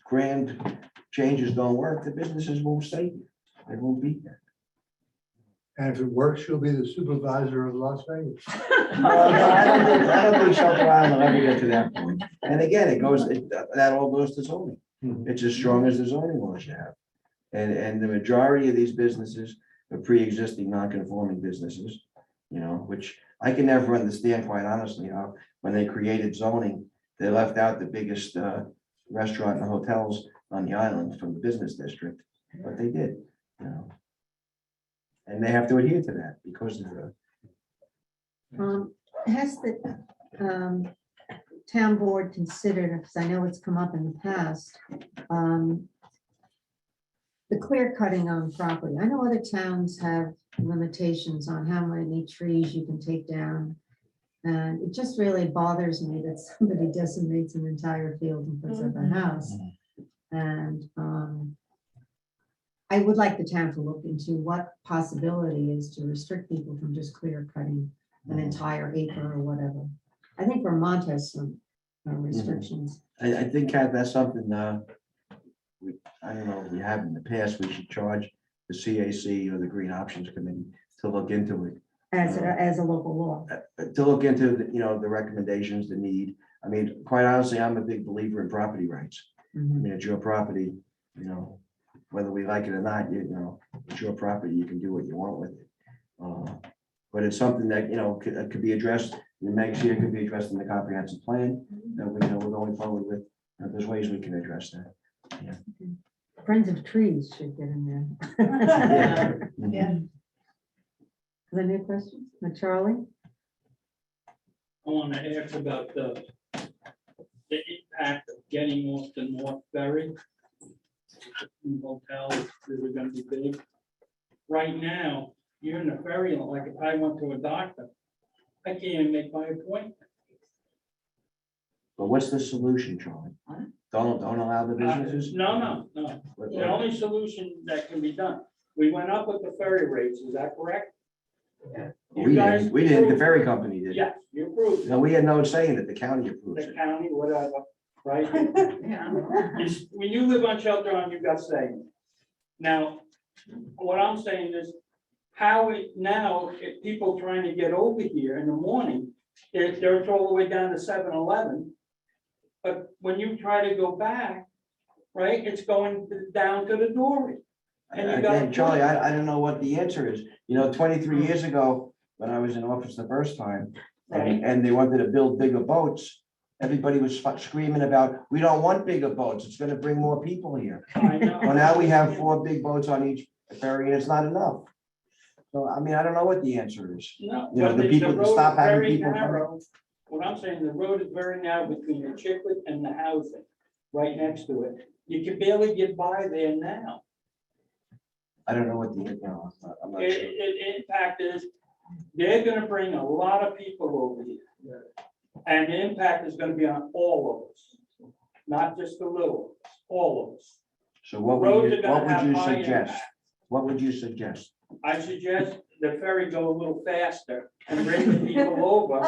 grand changes don't work, the businesses won't stay here. They won't be here. And if it works, you'll be the supervisor of Las Vegas. I don't think Shelter Island will ever get to that point. And again, that all goes to zoning. It's as strong as the zoning laws you have. And the majority of these businesses are pre-existing non-conforming businesses, which I can never understand, quite honestly, how when they created zoning, they left out the biggest restaurant and hotels on the island from the business district, but they did, And they have to adhere to that because of the. Has the town board considered, because I know it's come up in the past, the clear cutting on property? I know other towns have limitations on how many trees you can take down. And it just really bothers me that somebody decimates an entire field and puts up a house. And I would like the town to look into what possibility is to restrict people from just clear cutting an entire acre or whatever. I think Vermont has some restrictions. I think, Kat, that's something, I don't know if we have in the past, we should charge the CAC or the Green Options Committee to look into it. As a local law. To look into, the recommendations, the need. I mean, quite honestly, I'm a big believer in property rights. I mean, it's your property, whether we like it or not, it's your property, you can do what you want with it. But it's something that, could be addressed, the next year could be addressed in the comprehensive plan that we're going forward with. There's ways we can address that. Yeah. Friends of Trees should get in there. Yeah. Any questions? Charlie? I want to ask about the impact of getting off the North Ferry. Hotels that are going to be big. Right now, you're in the ferry, like if I went to a doctor, I can't even make my appointment. But what's the solution, Charlie? Don't allow the businesses? No. The only solution that can be done, we went up with the ferry rates, is that correct? We didn't, the ferry company did. Yes, you approved. No, we had no say in it, the county approves The it. county, whatever, right? When you live on Shelter Island, you've got say. Now, what I'm saying is, if people trying to get over here in the morning, they're all the way down to 7-Eleven. But when you try to go back, right, it's going down to the dory. Again, Charlie, I don't know what the answer is. 23 years ago, when I was in office the first time, and they wanted to build bigger boats, everybody was screaming about, we don't want bigger boats. It's gonna bring more people here. I know. Well, now we have 4 big boats on each ferry and it's not enough. So, I mean, I don't know what the answer is. No, The but people road stop is having very people. narrow. What I'm saying, the road is very narrow between the Chicklet and the housing, right next to it. You can barely get by there now. I don't know what the, I'm not sure. The impact is, they're gonna bring a lot of people over here. And the impact is gonna be on all of us, not just the little, ones, all of us. So what Roads would are gonna have you high suggest? impact. What would you suggest? I suggest the ferry go a little faster and bring the people over,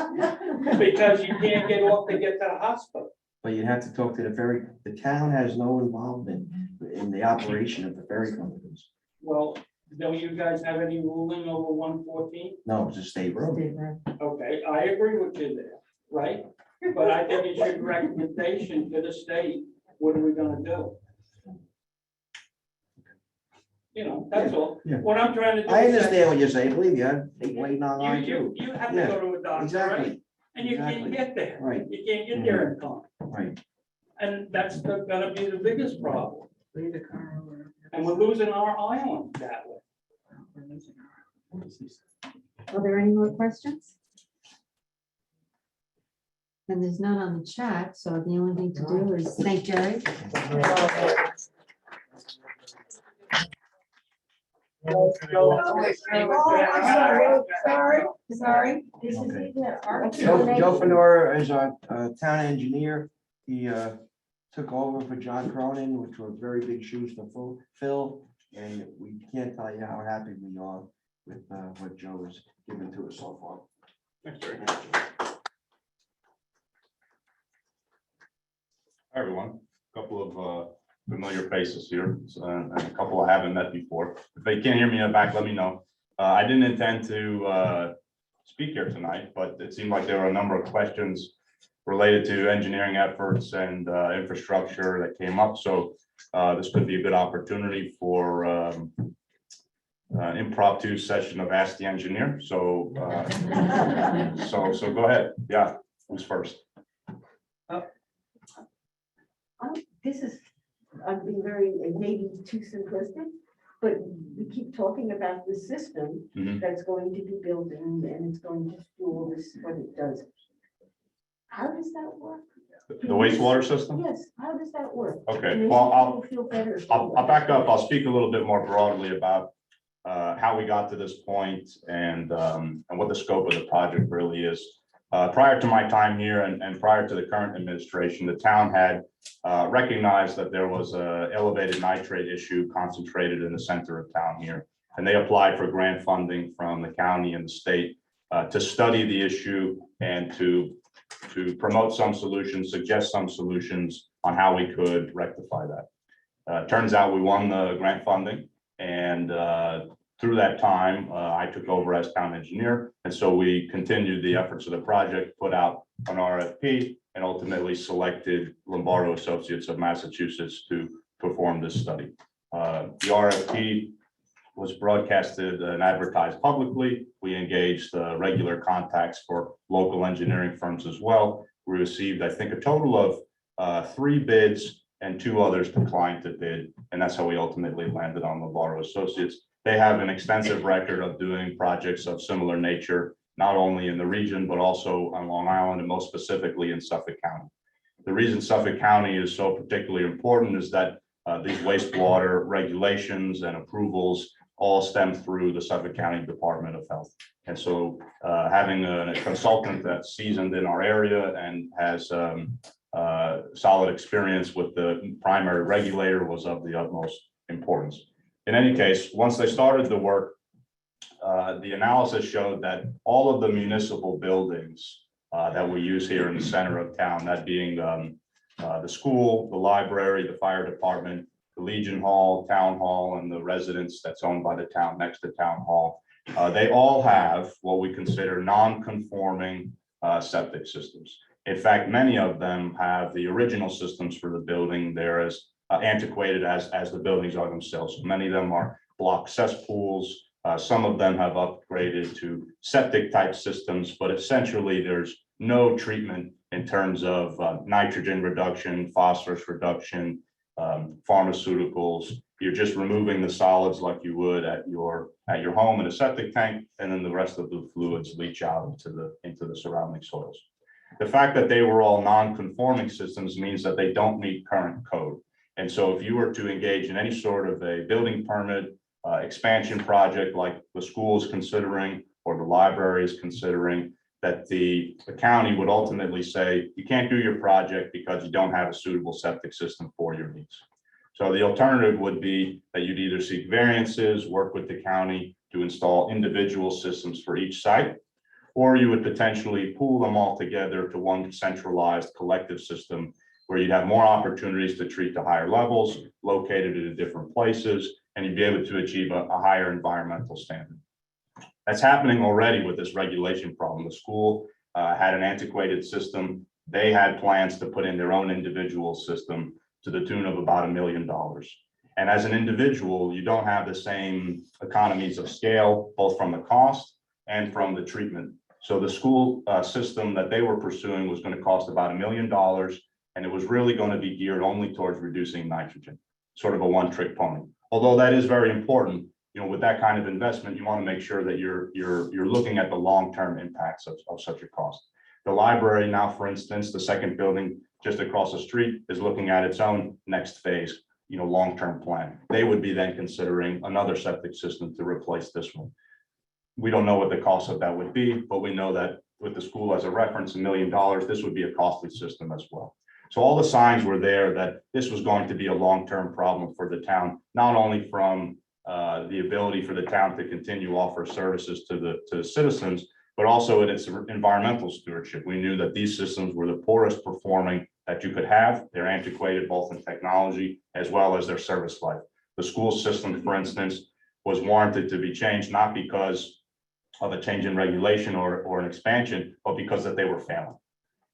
because you can't get off to get to the hospital. But you have to talk to the ferry. The town has no involvement in the operation of the ferry companies. Well, don't you guys have any ruling over 114? No, it's a state road. Okay, I agree with you there, right? But I think it should recommendation to the state, what are we gonna do? That's all. Yeah. What I'm trying to do. I is understand what you're saying. Believe me, I hate waiting on line You too. have to Yeah, go to a doctor, exactly. right? And you can't Exactly. get there. Right. You can't get there in time. Right. And that's gonna be the biggest problem. And we're losing our island that way. Are there any more questions? And there's none on the chat, so the only thing to do is thank Jerry. Sorry. This is Okay. our Joe Finora is our town engineer. He took over for John Cronin, which were very big shoes to fill. And we can't tell you how happy we are with what Joe has given to us so far. Thanks, Jerry. Hi, everyone. A couple of familiar faces here, and a couple I haven't met before. If they can't hear me in the back, let me know. I didn't intend to speak here tonight, but it seemed like there were a number of questions related to engineering efforts and infrastructure that came up. So this could be a good opportunity for an impromptu session of Ask the Engineer. So so go ahead. Yeah, who's first? This is, I'm being very, maybe too simplistic, but we keep talking about the system Mhm. that's going to be built and it's going to do all this, what it does. How does that work? The wastewater system? Yes, how does that work? Okay, Maybe well, people feel better if they I'll back up. I'll speak a little bit more broadly about how we got to this point and what the scope of the project really is. Prior to my time here and prior to the current administration, the town had recognized that there was a elevated nitrate issue concentrated in the center of town here. And they applied for grant funding from the county and the state to study the issue and to promote some solutions, suggest some solutions on how we could rectify that. Turns out we won the grant funding, and through that time, I took over as town engineer. And so we continued the efforts of the project, put out an RFP, and ultimately selected Lombardo Associates of Massachusetts to perform this study. The RFP was broadcasted and advertised publicly. We engaged regular contacts for local engineering firms as well. We received, I think, a total of 3 bids and 2 others declined to bid. And that's how we ultimately landed on Lombardo Associates. They have an extensive record of doing projects of similar nature, not only in the region, but also on Long Island and most specifically in Suffolk County. The reason Suffolk County is so particularly important is that these wastewater regulations and approvals all stem through the Suffolk County Department of Health. And so having a consultant that's seasoned in our area and has solid experience with the primary regulator was of the utmost importance. In any case, once they started the work, the analysis showed that all of the municipal buildings that we use here in the center of town, that being the school, the library, the fire department, the Legion Hall, Town Hall, and the residence that's owned by the town next to Town Hall, they all have what we consider non-conforming septic systems. In fact, many of them have the original systems for the building. They're as antiquated as the buildings are themselves. Many of them are block cesspools. Some of them have upgraded to septic type systems, but essentially there's no treatment in terms of nitrogen reduction, phosphorus reduction, pharmaceuticals. You're just removing the solids like you would at your home in a septic tank, and then the rest of the fluids leach out into the surrounding soils. The fact that they were all non-conforming systems means that they don't meet current code. And so if you were to engage in any sort of a building permit, expansion project like the school is considering or the library is considering, that the county would ultimately say, you can't do your project because you don't have a suitable septic system for your needs. So the alternative would be that you'd either seek variances, work with the county to install individual systems for each site, or you would potentially pool them all together to one centralized collective system where you'd have more opportunities to treat the higher levels located at different places, and you'd be able to achieve a higher environmental standard. That's happening already with this regulation problem. The school had an antiquated system. They had plans to put in their own individual system to the tune of about $1 million. And as an individual, you don't have the same economies of scale, both from the cost and from the treatment. So the school system that they were pursuing was going to cost about $1 million. And it was really going to be geared only towards reducing nitrogen, sort of a one-trick pony. Although that is very important, with that kind of investment, you want to make sure that you're looking at the long-term impacts of such a cost. The library now, for instance, the second building just across the street is looking at its own next phase, long-term plan. They would be then considering another septic system to replace this one. We don't know what the cost of that would be, but we know that with the school as a reference, $1 million, this would be a costly system as well. So all the signs were there that this was going to be a long-term problem for the town, not only from the ability for the town to continue to offer services to the citizens, but also in its environmental stewardship. We knew that these systems were the poorest performing that you could have. They're antiquated both in technology as well as their service life. The school system, for instance, was warranted to be changed, not because of a change in regulation or an expansion, but because that they were failing.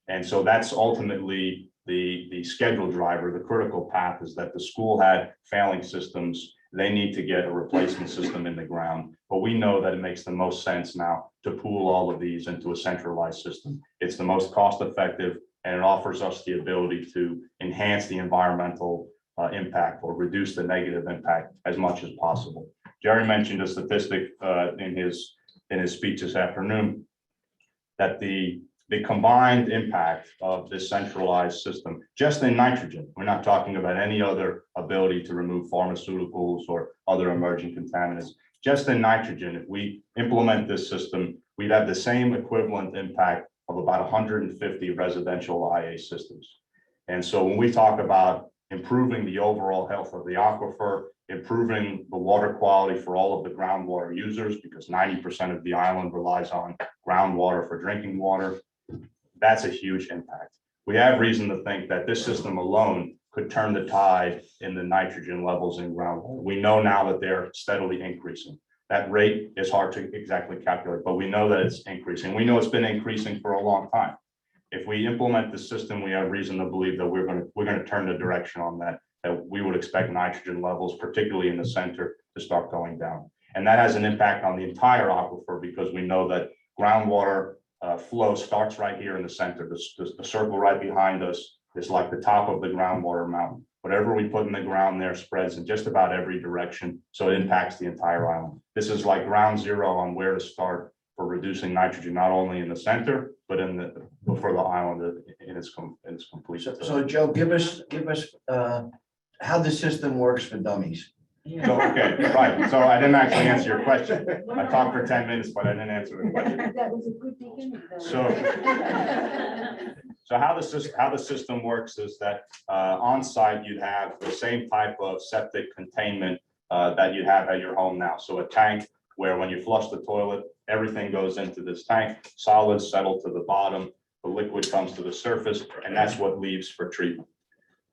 And so that's ultimately the schedule driver. The critical path is that the school had failing systems. They need to get a replacement system in the ground, but we know that it makes the most sense now to pool all of these into a centralized system. It's the most cost effective, and it offers us the ability to enhance the environmental impact or reduce the negative impact as much as possible. Gerry mentioned a statistic in his speech this afternoon that the combined impact of this centralized system, just in nitrogen, we're not talking about any other ability to remove pharmaceuticals or other emerging contaminants, just in nitrogen, if we implement this system, we'd have the same equivalent impact of about 150 residential IA systems. And so when we talk about improving the overall health of the aquifer, improving the water quality for all of the groundwater users, because 90% of the island relies on groundwater for drinking water, that's a huge impact. We have reason to think that this system alone could turn the tide in the nitrogen levels in groundwater. We know now that they're steadily increasing. That rate is hard to exactly calculate, but we know that it's increasing. We know it's been increasing for a long time. If we implement the system, we have reason to believe that we're going to turn the direction on that we would expect nitrogen levels, particularly in the center, to start going down. And that has an impact on the entire aquifer because we know that groundwater flow starts right here in the center. The circle right behind us is like the top of the groundwater mountain. Whatever we put in the ground there spreads in just about every direction, so it impacts the entire island. This is like ground zero on where to start for reducing nitrogen, not only in the center, but for the island in its complete. So Joe, give us how the system works for dummies. So, okay, right. So I didn't actually answer your question. I talked for 10 minutes, but I didn't answer the question. That was a good beginning, though. So how the system works is that on site you'd have the same type of septic containment that you have at your home now. So a tank where when you flush the toilet, everything goes into this tank, solids settle to the bottom, the liquid comes to the surface, and that's what leaves for treatment.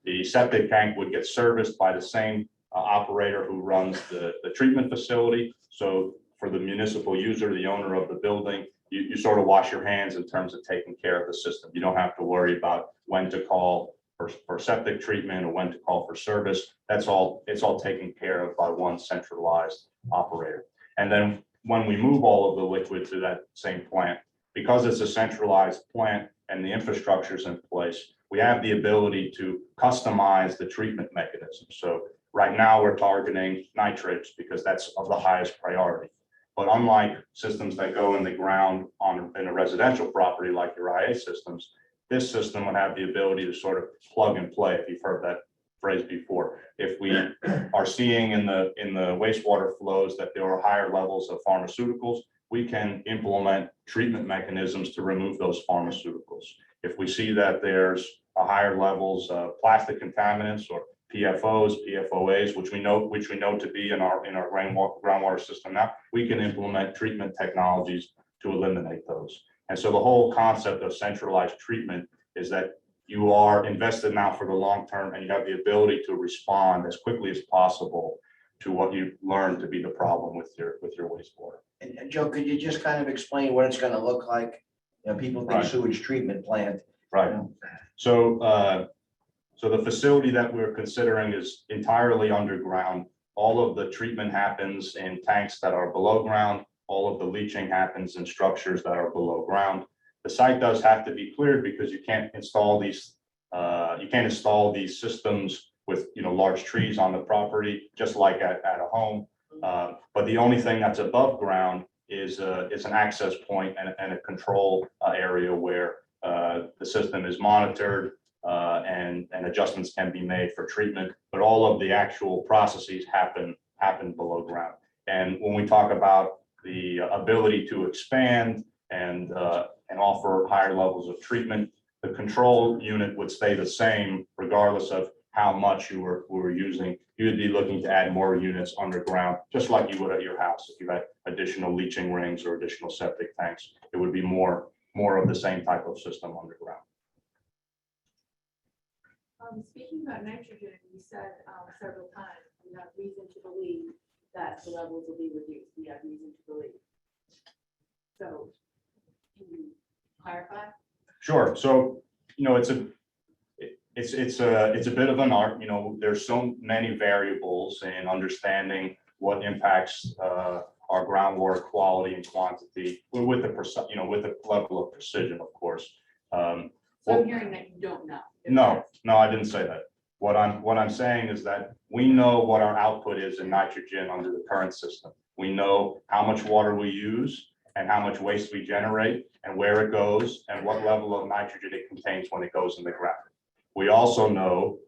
The septic tank would get serviced by the same operator who runs the treatment facility. So for the municipal user, the owner of the building, you sort of wash your hands in terms of taking care of the system. You don't have to worry about when to call for septic treatment or when to call for service. It's all taken care of by one centralized operator. And then when we move all of the liquid to that same plant, because it's a centralized plant and the infrastructure is in place, we have the ability to customize the treatment mechanism. So right now we're targeting nitrates because that's of the highest priority. But unlike systems that go in the ground in a residential property like your IA systems, this system would have the ability to sort of plug and play, if you've heard that phrase before. If we are seeing in the wastewater flows that there are higher levels of pharmaceuticals, we can implement treatment mechanisms to remove those pharmaceuticals. If we see that there's a higher levels of plastic contaminants or PFOs, PFOAs, which we know to be in our groundwater system now, we can implement treatment technologies to eliminate those. And so the whole concept of centralized treatment is that you are invested now for the long term, and you have the ability to respond as quickly as possible to what you learn to be the problem with your wastewater. And Joe, could you just kind of explain what it's going to look like? People think Right. sewage treatment plant. Right. So the facility that we're considering is entirely underground. All of the treatment happens in tanks that are below ground. All of the leaching happens in structures that are below ground. The site does have to be cleared because you can't install these systems with large trees on the property, just like at a home. But the only thing that's above ground is an access point and a control area where the system is monitored and adjustments can be made for treatment, but all of the actual processes happen below ground. And when we talk about the ability to expand and offer higher levels of treatment, the control unit would stay the same regardless of how much you were using. You would be looking to add more units underground, just like you would at your house. If you had additional leaching rings or additional septic tanks, it would be more of the same type of system underground. Speaking about nitrogen, you said several times, we have reason to believe that the levels will be reduced. We have reason to believe. So can you clarify? Sure. So, it's a bit of an art. There's so many variables in understanding what impacts our groundwater quality and quantity with the level of precision, of course. So I'm hearing that you don't know. No, I didn't say that. What I'm saying is that we know what our output is in nitrogen under the current system. We know how much water we use and how much waste we generate and where it goes and what level of nitrogen it contains when it goes in the ground. We also know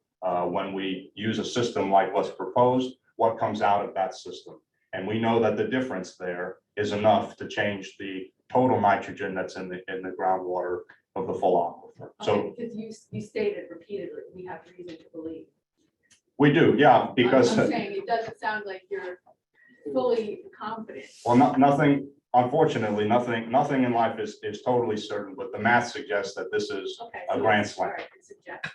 when we use a system like what's proposed, what comes out of that system. And we know that the difference there is enough to change the total nitrogen that's in the groundwater of the full aquifer. So because you stated repeatedly, we have reason to believe. we do, yeah, because I'm saying it doesn't sound like you're fully confident. well, unfortunately, nothing in life is totally certain, but the math suggests that this is Okay, a so grand that's- slam. all right, it suggests.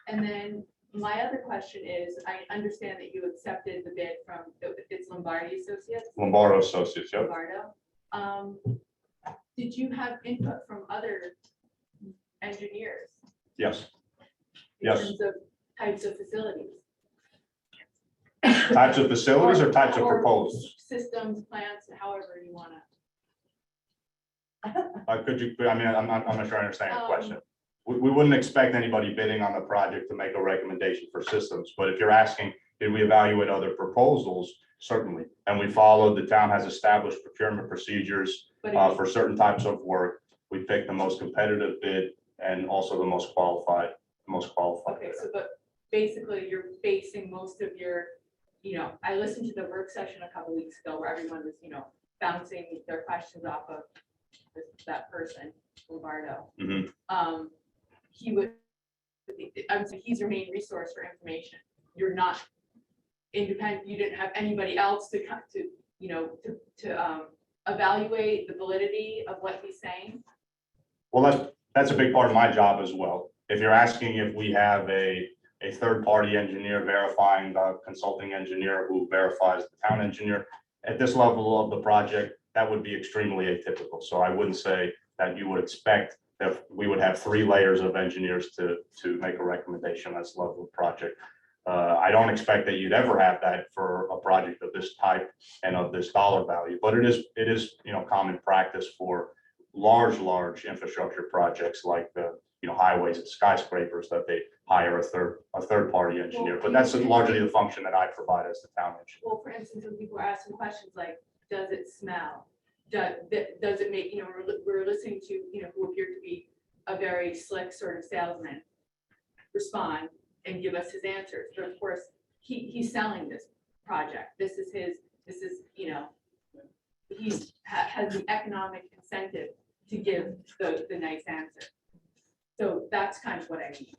And then my other question is, I understand that you accepted the bid from, it's Lombardi Associates? Lombardo Associates, yep. Lombardo. Did you have input from other engineers? Yes. In Yes. terms of types of facilities? Types of facilities or types of Or proposals? Systems, plants, however you want to. I'm not sure I understand your question. We wouldn't expect anybody bidding on the project to make a recommendation for systems, but if you're asking, did we evaluate other proposals? Certainly. And we followed, the town has established procurement procedures But for certain types of work. We picked the most competitive bid and also the most qualified. okay, bidder. so but basically you're basing most of your, I listened to the work session a couple weeks ago where everyone was, bouncing their questions off of that person, Lombardo. Mhm. I'm saying he's your main resource for information. You're not independent, you didn't have anybody else to come to, evaluate the validity of what he's saying. Well, that's a big part of my job as well. If you're asking if we have a third-party engineer verifying the consulting engineer who verifies the town engineer, at this level of the project, that would be extremely atypical. So I wouldn't say that you would expect that we would have 3 layers of engineers to make a recommendation on this level of project. I don't expect that you'd ever have that for a project of this type and of this dollar value, but it is common practice for large infrastructure projects like the highways and skyscrapers that they hire a third-party engineer. But that's largely the function that I provide as the town engineer. Well, for instance, when people are asking questions like, does it smell? Does it make, we're listening to, who appeared to be a very slick sort of salesman respond and give us his answers. But of course, he's selling this project. This is, he has the economic incentive to give the nice answer. So that's kind of what I mean.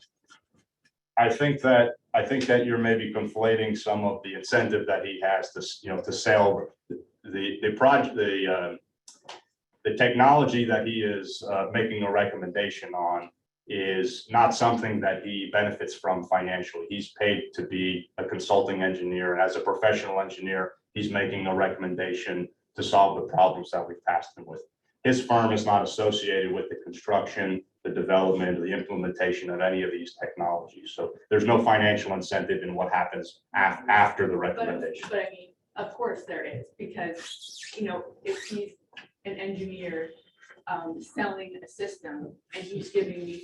I think that you're maybe conflating some of the incentive that he has to sell the project, the technology that he is making a recommendation on is not something that he benefits from financially. He's paid to be a consulting engineer, and as a professional engineer, he's making a recommendation to solve the problems that we've tasked him with. His firm is not associated with the construction, the development, or the implementation of any of these technologies. So there's no financial incentive in what happens after the recommendation. But I mean, of course there is, because, if he's an engineer selling a system and he's giving me,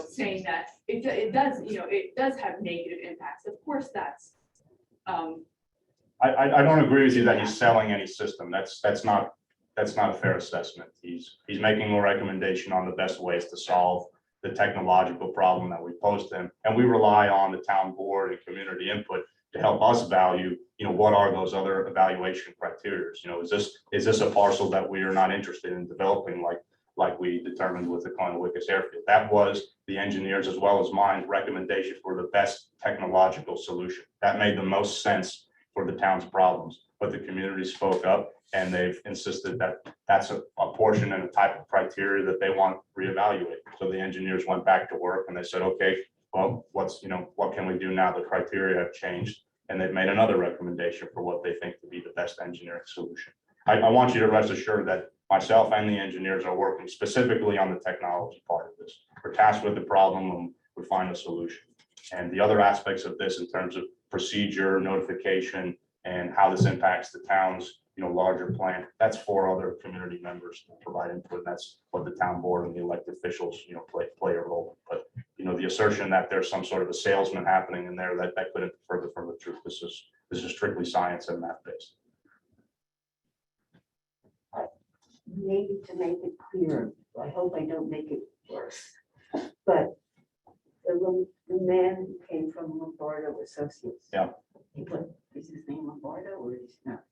saying that it does have negative impacts. Of course, that's I don't agree with you that he's selling any system. That's not a fair assessment. He's making a recommendation on the best ways to solve the technological problem that we posed to him. And we rely on the town board and community input to help us value, what are those other evaluation criteria? Is this a parcel that we are not interested in developing like we determined with the Coinwickus airfield? That was the engineers as well as mine recommendation for the best technological solution. That made the most sense for the town's problems, but the community spoke up and they've insisted that that's a portion and a type of criteria that they want reevaluate. So the engineers went back to work and they said, okay, well, what can we do now? The criteria have changed and they've made another recommendation for what they think to be the best engineering solution. I want you to rest assured that myself and the engineers are working specifically on the technology part of this. We're tasked with the problem and we find a solution. And the other aspects of this in terms of procedure, notification, and how this impacts the town's larger plan, that's for other community members to provide input. That's what the town board and the elected officials play a role. But the assertion that there's some sort of a salesman happening in there, that couldn't be further from the truth. This is strictly science and math based. Maybe to make it clearer, I hope I don't make it worse, but the man who came from Lombardo Associates. Yeah. What, is his name Lombardo or is not?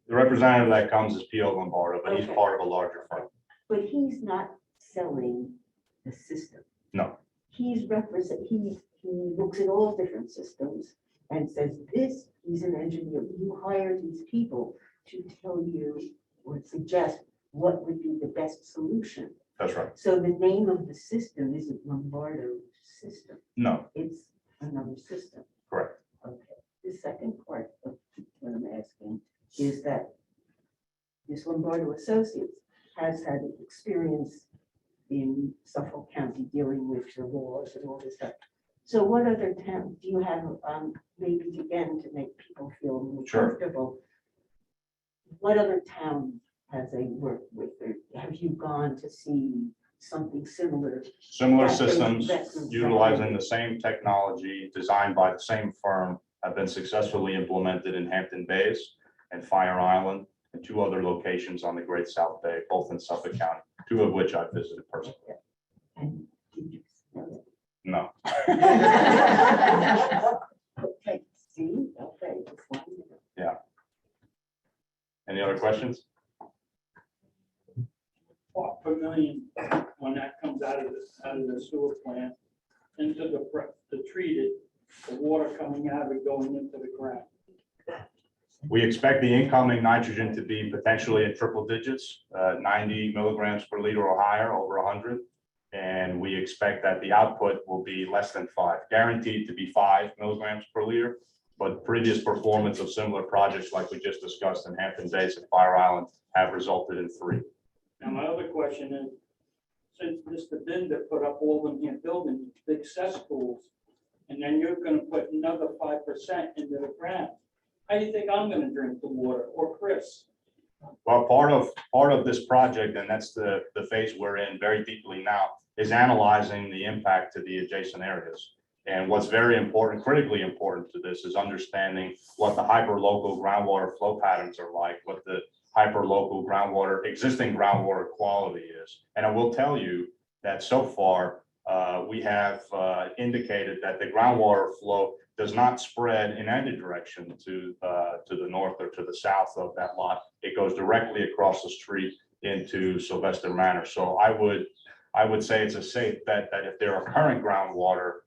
The representative that comes is P.O. Lombardo, but he's Okay. part of a larger firm. But he's not selling the system. No. He looks at all different systems and says, he's an engineer. You hire these people to tell you or suggest what would be the best solution. That's right. So the name of the system isn't Lombardo system, No, it's another system. correct. Okay. The second part of what I'm asking is that this Lombardo Associates has had experience in Suffolk County dealing with the laws and all this stuff. So what other town do you have, maybe again, to make people feel more Sure. comfortable? What other town has they worked with? Or have you gone to see something similar? Similar that they- systems that- utilizing the same technology designed by the same firm have been successfully implemented in Hampton Bays and Fire Island and 2 other locations on the Great South Bay, both in Suffolk County, 2 of which I visited personally. And did you smell No. it? Okay, see, okay. just wanted to know. Any other questions? Part per million when that comes out of the sewer plant into the treated, the water coming out of it going into the ground. We expect the incoming nitrogen to be potentially in triple digits, 90 milligrams per liter or higher, over 100. And we expect that the output will be less than 5, guaranteed to be 5 milligrams per liter. But previous performance of similar projects like we just discussed in Hampton Bays and Fire Island have resulted in 3. Now, my other question is, since Mr. Binder put up all them here building big cesspools, and then you're gonna put another 5% into the ground, how do you think I'm gonna drink the water, or Chris? Well, part of this project, and that's the phase we're in very deeply now, is analyzing the impact to the adjacent areas. And what's very important, critically important to this, is understanding what the hyperlocal groundwater flow patterns are like, what the hyperlocal existing groundwater quality is. And I will tell you that so far, we have indicated that the groundwater flow does not spread in any direction to the north or to the south of that lot. It goes directly across the street into Sylvester Manor. So I would say it's a safe bet that if there are current groundwater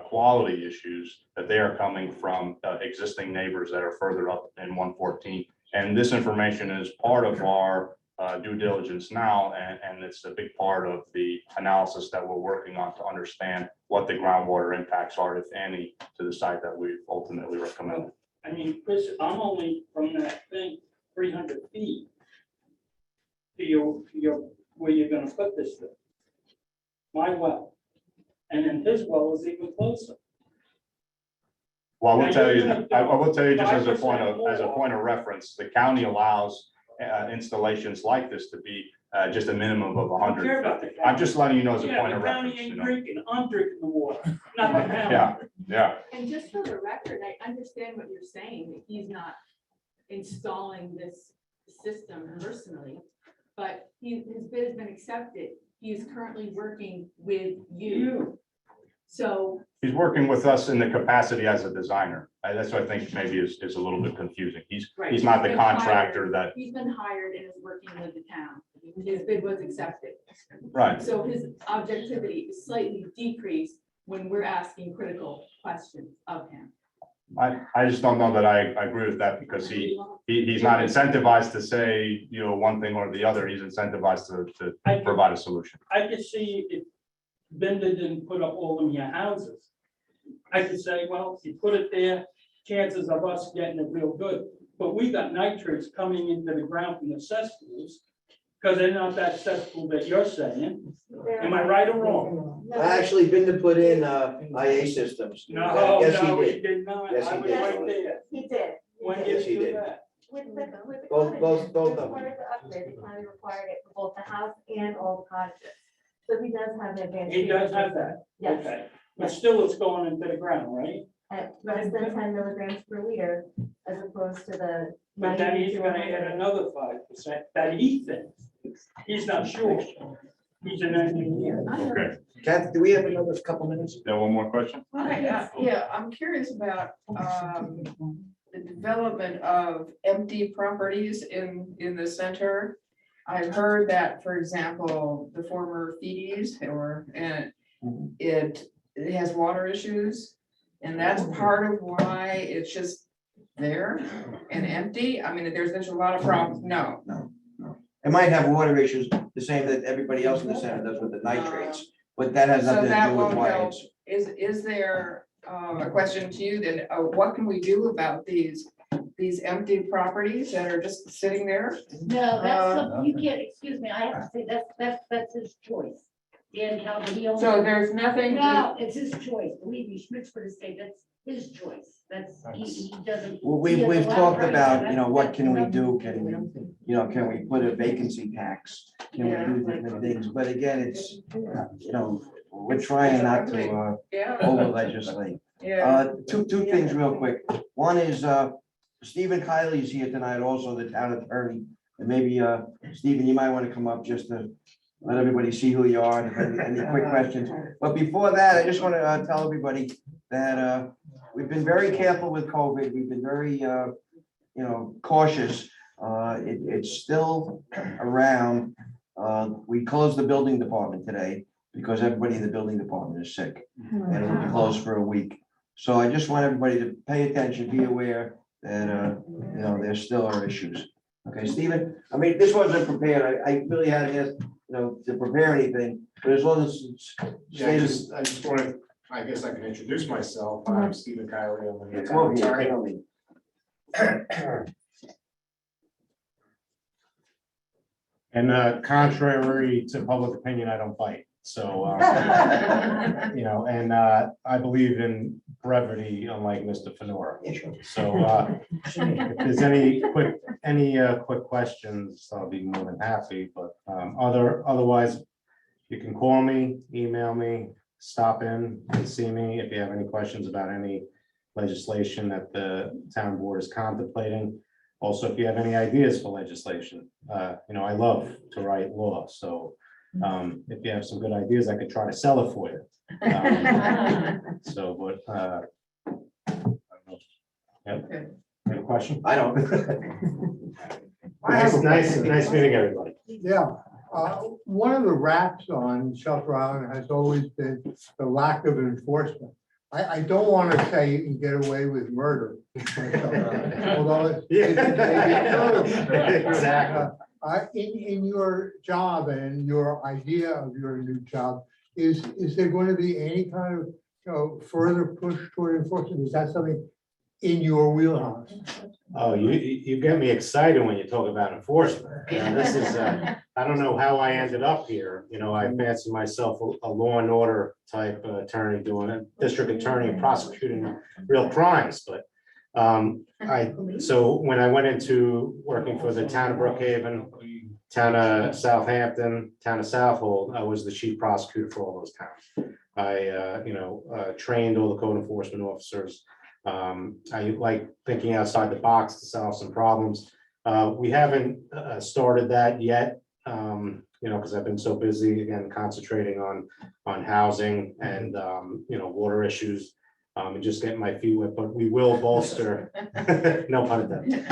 quality issues, that they are coming from existing neighbors that are further up in 114. And this information is part of our due diligence now, and it's a big part of the analysis that we're working on to understand what the groundwater impacts are, if any, to the site that we ultimately recommend. I mean, Chris, I'm only from that thing 300 feet to your where you're gonna put this thing. My well, and then his well is even closer. Well, I will Now, tell you're you, gonna I will tell you just 5% as a point of reference, the county allows installations like this to be just a minimum of I don't care 100. about the county. I'm just letting you know as a Yeah, point of the county reference. ain't You know? drinking, I'm drinking the water, not the county. Yeah. And just for the record, I understand what you're saying, that he's not installing this system personally, but his bid has been accepted. He is currently working with you. So, He's working with us in the capacity as a designer. That's what I think maybe is a little bit confusing. right. He's not the he's been contractor hired- that, He's been hired and is working with the town. His bid was accepted. right. So his objectivity is slightly decreased when we're asking critical questions of him. I just don't know that I agree with that because he's not incentivized to say, you know, one thing or the other. He's incentivized to provide a solution. I could see if Bender didn't put up all of your houses. I could say, well, if you put it there, chances of us getting it real good. But we got nitrates coming into the ground from the cesspools, because they're not that cesspool that you're saying. Am I right or wrong? I actually been to put in, IA systems. No, Yes, he no, did. he did not. Yes, he I was did. right there. He did. When Yes, did he you do did. that? With the Both cottages, of he them. required the upgrade, the county required it for both the house and all the cottages. So he does have an advantage. He does have that, Yes, okay. But still it's going into the ground, right? at less than 10 milligrams per liter, as opposed to the. But then 90 he's to gonna 100. add another 5% that he thinks. He's not sure. He's an engineer. Okay. Kathy, do we have another couple minutes? Now, one more question? Hi, yeah, I'm curious about the development of empty properties in the center. I've heard that, for example, the former Feedy's and it has water issues. And that's part of why it's just there and empty. I mean, there's a lot of problems. No. It might have water issues, the same that everybody else in the center does with the nitrates, but that has So nothing that to do with won't why help. it's. Is there a question to you then, what can we do about these empty properties that are just sitting there? No, that's, you can't, excuse me, I have to say, that's his choice. Dan Calvin, he owns. So there's nothing. No, it's his choice, believe me, Schmidt's Estate, that's his choice, he doesn't. Well, he has we've a lot talked of about, rights, you know, what can we do? that's Can we, nothing. you know, can we put a vacancy tax? Can we Yeah. do different things? But again, it's, you know, we're trying not to Yeah, over legislate. yeah. Two things real quick. One is, Stephen Kiley is here tonight, also the town attorney. And maybe, Stephen, you might want to come up just to let everybody see who you are and if any quick questions. But before that, I just want to tell everybody that we've been very careful with COVID. We've been very, you know, cautious. It's still around. We closed the building department today because everybody in the building department is sick and it'll be closed for a week. So I just want everybody to pay attention, be aware that, you know, there still are issues. Okay, Stephen, I mean, this wasn't prepared. I really hadn't asked, you know, to prepare anything, but as long as it's Yeah, I just wanted, I guess I can introduce myself. I'm Stephen Kiley. I'm the town attorney. And contrary to public opinion, I don't bite. So, you know, and I believe in brevity, unlike Mr. Finora. So if there's any quick questions, I'll be more than happy. But otherwise, you can call me, email me, stop in and see me if you have any questions about any legislation that the town board is contemplating. Also, if you have any ideas for legislation, you know, I love to write law, so if you have some good ideas, I could try to sell it for you. So, but I don't know. Yep. Any question? I don't. Nice meeting everybody. Yeah, one of the raps on Shelter Island has always been the lack of enforcement. I don't want to say you can get away with murder. Although it may be true. Exactly. In your job and your idea of your new job, is there going to be any kind of, you know, further push toward enforcement? Is that something in your wheelhouse? Oh, you get me excited when you talk about enforcement. You know, this is, I don't know how I ended up here. You know, I fancy myself a law and order type attorney, doing a district attorney and prosecuting real crimes, but so when I went into working for the town of Brookhaven, town of Southampton, town of Southold, I was the chief prosecutor for all those towns. I, trained all the code enforcement officers. I like thinking outside the box to solve some problems. We haven't started that yet, because I've been so busy, again, concentrating on housing and, water issues, and just getting my feet wet, but we will bolster, no pun intended.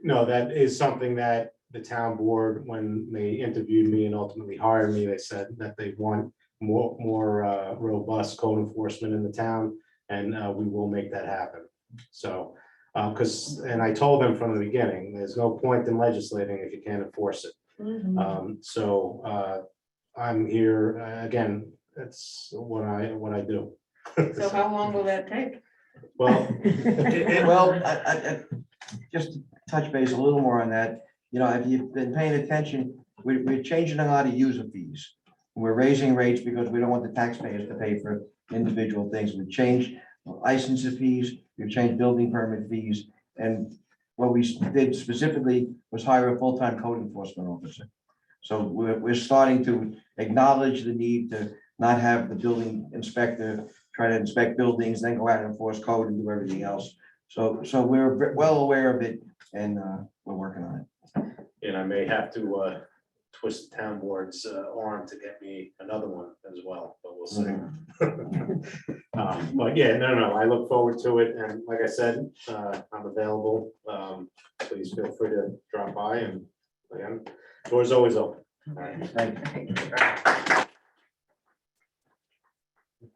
No, that is something that the town board, when they interviewed me and ultimately hired me, they said that they want more robust code enforcement in the town, and we will make that happen. So, and I told them from the beginning, there's no point in legislating if you can't enforce it. I'm here, again, that's what I do. So how long will that take? Well, Well, just to touch base a little more on that, if you've been paying attention, we're changing a lot of user fees. We're raising rates because we don't want the taxpayers to pay for individual things. We've changed licensing fees, we've changed building permit fees, and what we did specifically was hire a full-time code enforcement officer. So we're starting to acknowledge the need to not have the building inspector try to inspect buildings, then go out and enforce code and do everything else. So we're well aware of it, and we're working on it. And I may have to twist the town board's arm to get me another one as well, but we'll see. But yeah, no, I look forward to it, and like I said, I'm available. Please feel free to drop by, and again, door's always open. Thank you.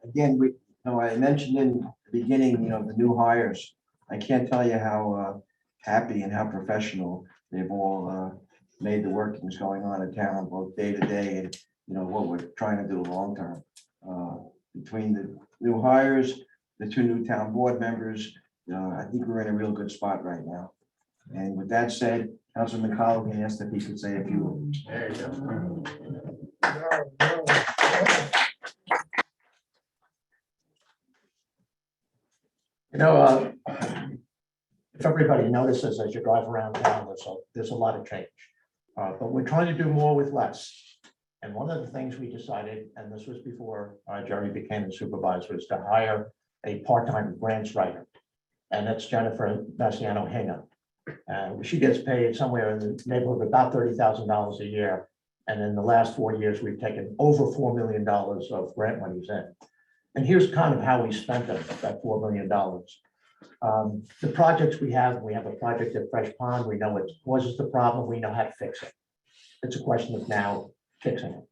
Again, I mentioned in the beginning, the new hires. I can't tell you how happy and how professional they've all made the workings going on in town, both day to day and, what we're trying to do long term. Between the new hires, the two new town board members, I think we're in a real good spot right now. And with that said, Councilman Colligan asked if he could say a few words. There you go. If everybody notices as you drive around town, there's a lot of change. But we're trying to do more with less. And one of the things we decided, and this was before Gerry became the supervisor, is to hire a part-time grants writer. And that's Jennifer Bassiano Hingham. She gets paid somewhere in the neighborhood of about $30,000 a year. And in the last 4 years, we've taken over $4 million of grant monies in. And here's kind of how we spent them, that $4 million. The projects we have a project at Fresh Pond. We know what causes the problem. We know how to fix it. It's a question of now fixing it.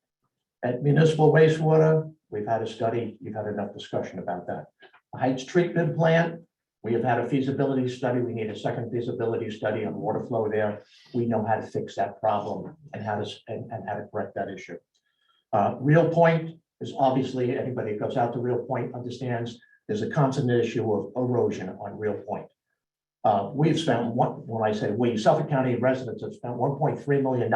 At municipal wastewater, we've had a study. You've had enough discussion about that. The Heights treatment plant, we have had a feasibility study. We need a second feasibility study on water flow there. We know how to fix that problem and how to correct that issue. Real Point is obviously, anybody who goes out to Real Point understands there's a constant issue of erosion on Real Point. We've spent, when I say we, Suffolk County residents have spent $1.3 million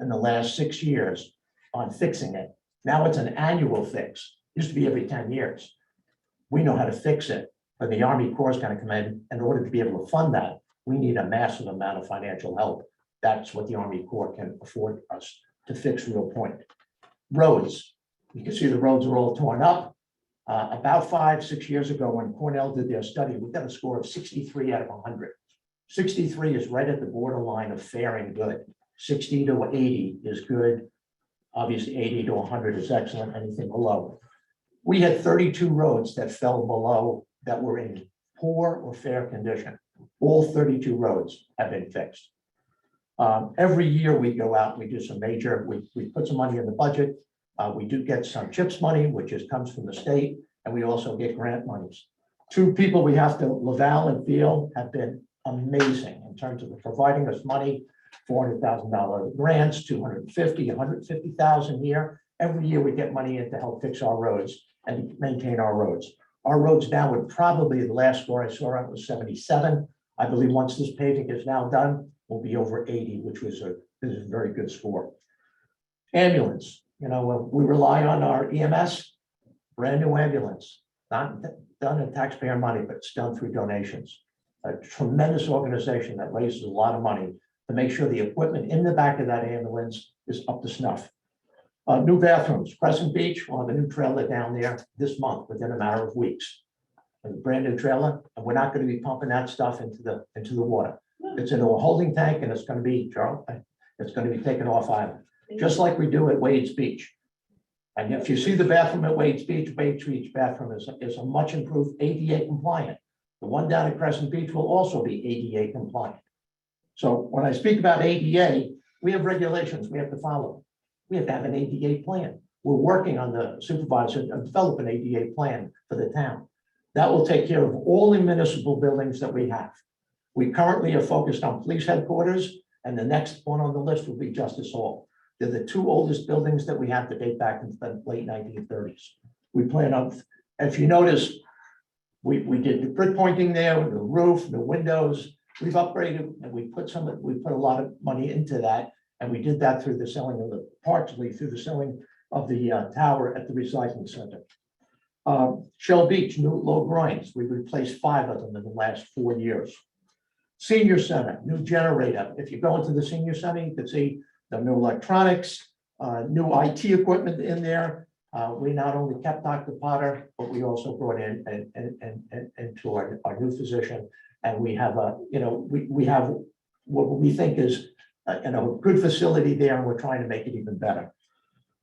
in the last 6 years on fixing it. Now it's an annual fix. Used to be every 10 years. We know how to fix it, but the Army Corps is going to come in order to be able to fund that. We need a massive amount of financial help. That's what the Army Corps can afford us to fix Real Point. Roads, you can see the roads are all torn up. About 5-6 years ago, when Cornell did their study, we got a score of 63 out of 100. 63 is right at the borderline of fair and good. 60 to 80 is good. Obviously, 80 to 100 is excellent. Anything below. We had 32 roads that fell below that were in poor or fair condition. All 32 roads have been fixed. Every year we go out, we do some major, we put some money in the budget. We do get some CHIPS money, which comes from the state, and we also get grant monies. Two people we have to, Laval and Field, have been amazing in terms of providing us money, $400,000 grants, 250, 150,000 a year. Every year we get money in to help fix our roads and maintain our roads. Our roads now would probably, the last score I saw on was 77. I believe once this paving is now done, we'll be over 80, which was a very good score. Ambulance. We rely on our EMS, brand new ambulance, not done in taxpayer money, but it's done through donations. A tremendous organization that raises a lot of money to make sure the equipment in the back of that ambulance is up to snuff. New bathrooms, Crescent Beach, we'll have a new trailer down there this month within a matter of weeks. A brand new trailer, and we're not going to be pumping that stuff into the water. It's into a holding tank and it's going to be, Charles, it's going to be taken off island, just like we do at Wade's Beach. And if you see the bathroom at Wade's Beach bathroom is a much improved ADA compliant. The one down at Crescent Beach will also be ADA compliant. So when I speak about ADA, we have regulations we have to follow. We have to have an ADA plan. We're working on the supervisor to develop an ADA plan for the town. That will take care of all the municipal buildings that we have. We currently are focused on police headquarters, and the next one on the list will be Justice Hall. They're the two oldest buildings that we have to date back into the late 1930s. We plan on, if you notice, we did the brick pointing there, with the roof, the windows. We've upgraded and we put a lot of money into that. And we did that through the selling of partially through the selling of the tower at the recycling center. Shell Beach, new low grinds. We've replaced 5 of them in the last 4 years. Senior Center, new generator. If you go into the senior center, you can see the new electronics, new IT equipment in there. We not only kept Dr. Potter, but we also brought in into our new physician. And we have we have what we think is a good facility there, and we're trying to make it even better.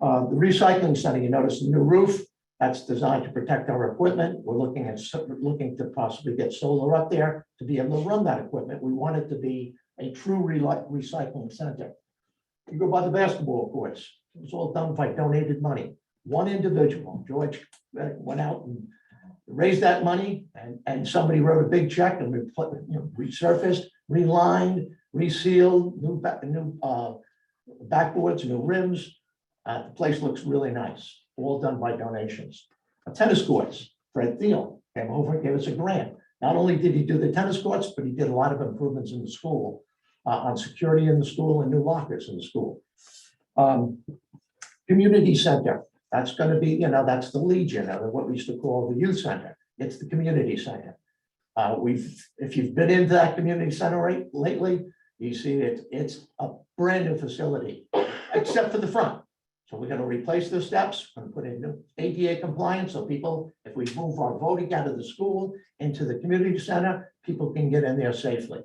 The recycling center, you notice the new roof, that's designed to protect our equipment. We're looking to possibly get solar up there to be able to run that equipment. We want it to be a true recycling center. You go by the basketball courts, it was all done by donated money. One individual, George, went out and raised that money, and somebody wrote a big check, and we resurfaced, relined, resealed, new backboards, new rims. The place looks really nice, all done by donations. Tennis courts, Fred Thiel came over and gave us a grant. Not only did he do the tennis courts, but he did a lot of improvements in the school, on security in the school and new lockers in the school. Community center, that's going to be, that's the Legion, or what we used to call the youth center. It's the community center. If you've been into that community center lately, you see it's a brand new facility, except for the front. So we're going to replace the steps and put in new ADA compliance, so people, if we move our voting out of the school into the community center, people can get in there safely.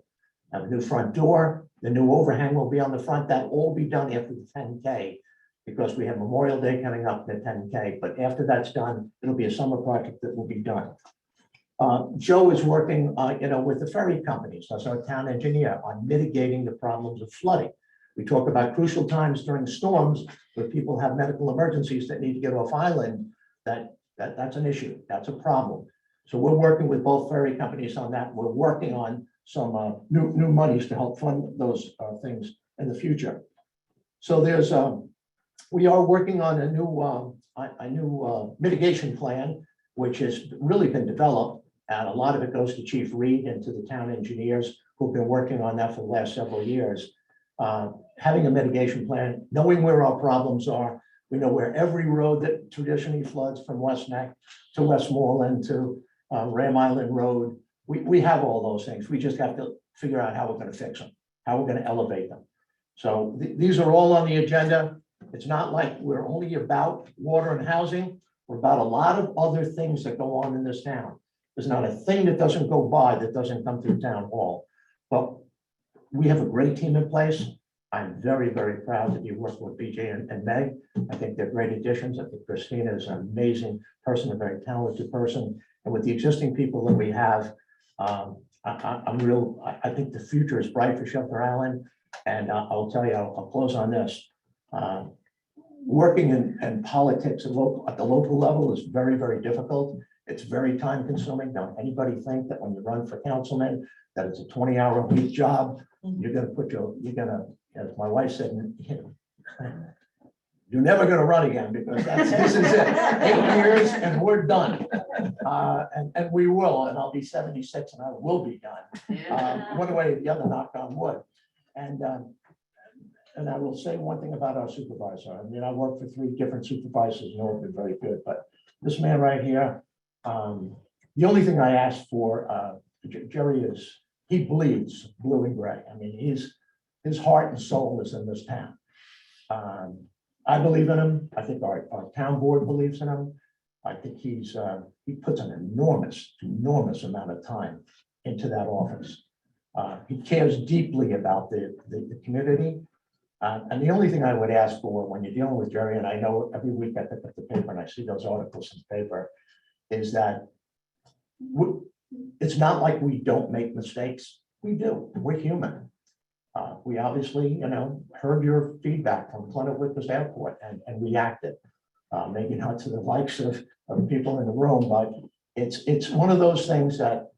Have a new front door, the new overhang will be on the front. That will all be done after the 10K, because we have Memorial Day coming up in the 10K. But after that's done, it'll be a summer project that will be done. Joe is working, with the ferry companies as our town engineer on mitigating the problems of flooding. We talk about crucial times during storms where people have medical emergencies that need to get off island. That's an issue. That's a problem. So we're working with both ferry companies on that. We're working on some new monies to help fund those things in the future. So there's we are working on a new mitigation plan, which has really been developed, and a lot of it goes to Chief Reed and to the town engineers who've been working on that for the last several years. Having a mitigation plan, knowing where our problems are. We know where every road that traditionally floods from West Neck to Westmoreland to Ram Island Road. We have all those things. We just have to figure out how we're going to fix them, how we're going to elevate them. So these are all on the agenda. It's not like we're only about water and housing. We're about a lot of other things that go on in this town. There's not a thing that doesn't go by that doesn't come through town hall. But we have a great team in place. I'm very, very proud that you work with BJ and Meg. I think they're great additions. I think Christina is an amazing person, a very talented person. And with the existing people that we have, I think the future is bright for Shelter Island. And I'll tell you, I'll close on this. Working in politics at the local level is very, very difficult. It's very time consuming. Don't anybody think that when you run for councilman, that it's a 20-hour-a-week job. You're gonna, as my wife said, you're never gonna run again, because this is it. 8 years and we're done. And we will, and I'll be 76 and I will be done. One way or the other, knock on wood. And I will say one thing about our supervisor. I mean, I worked for 3 different supervisors and all have been very good, but this man right here, the only thing I asked for, Gerry, is he bleeds blue and gray. I mean, his heart and soul is in this town. I believe in him. I think our town board believes in him. I think he puts an enormous amount of time into that office. He cares deeply about the community. And the only thing I would ask for when you're dealing with Gerry, and I know every week I pick up the paper and I see those articles in the paper, is that it's not like we don't make mistakes. We do. We're human. We obviously, heard your feedback from Clinton Whitney's Airport and reacted. Maybe not to the likes of people in the room, but it's one of those things that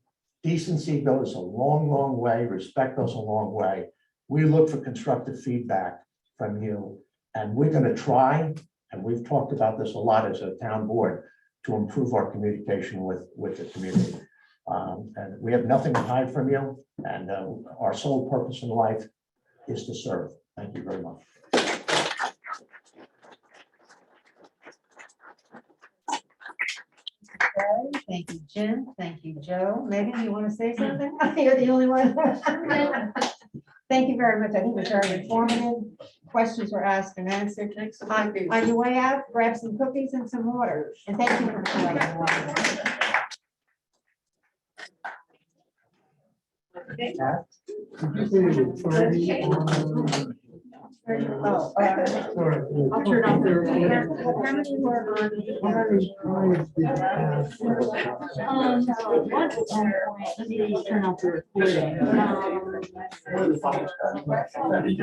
decency goes a long way, respect goes a long way. We look for constructive feedback from you, and we're going to try, and we've talked about this a lot as a town board, to improve our communication with the community. And we have nothing to hide from you, and our sole purpose in life is to serve. Thank you very much. Thank you, Jim. Thank you, Joe. Megan, you want to say something? You're the only one. Thank you very much. I think it was very informative. Questions were asked and answered. On your way out, grab some cookies and some water. And thank you for collecting water. Did you say it was 30 on- Oh, Sorry. I'll turn off the recording. how many were on? How many times did you ask? Turn off the recording.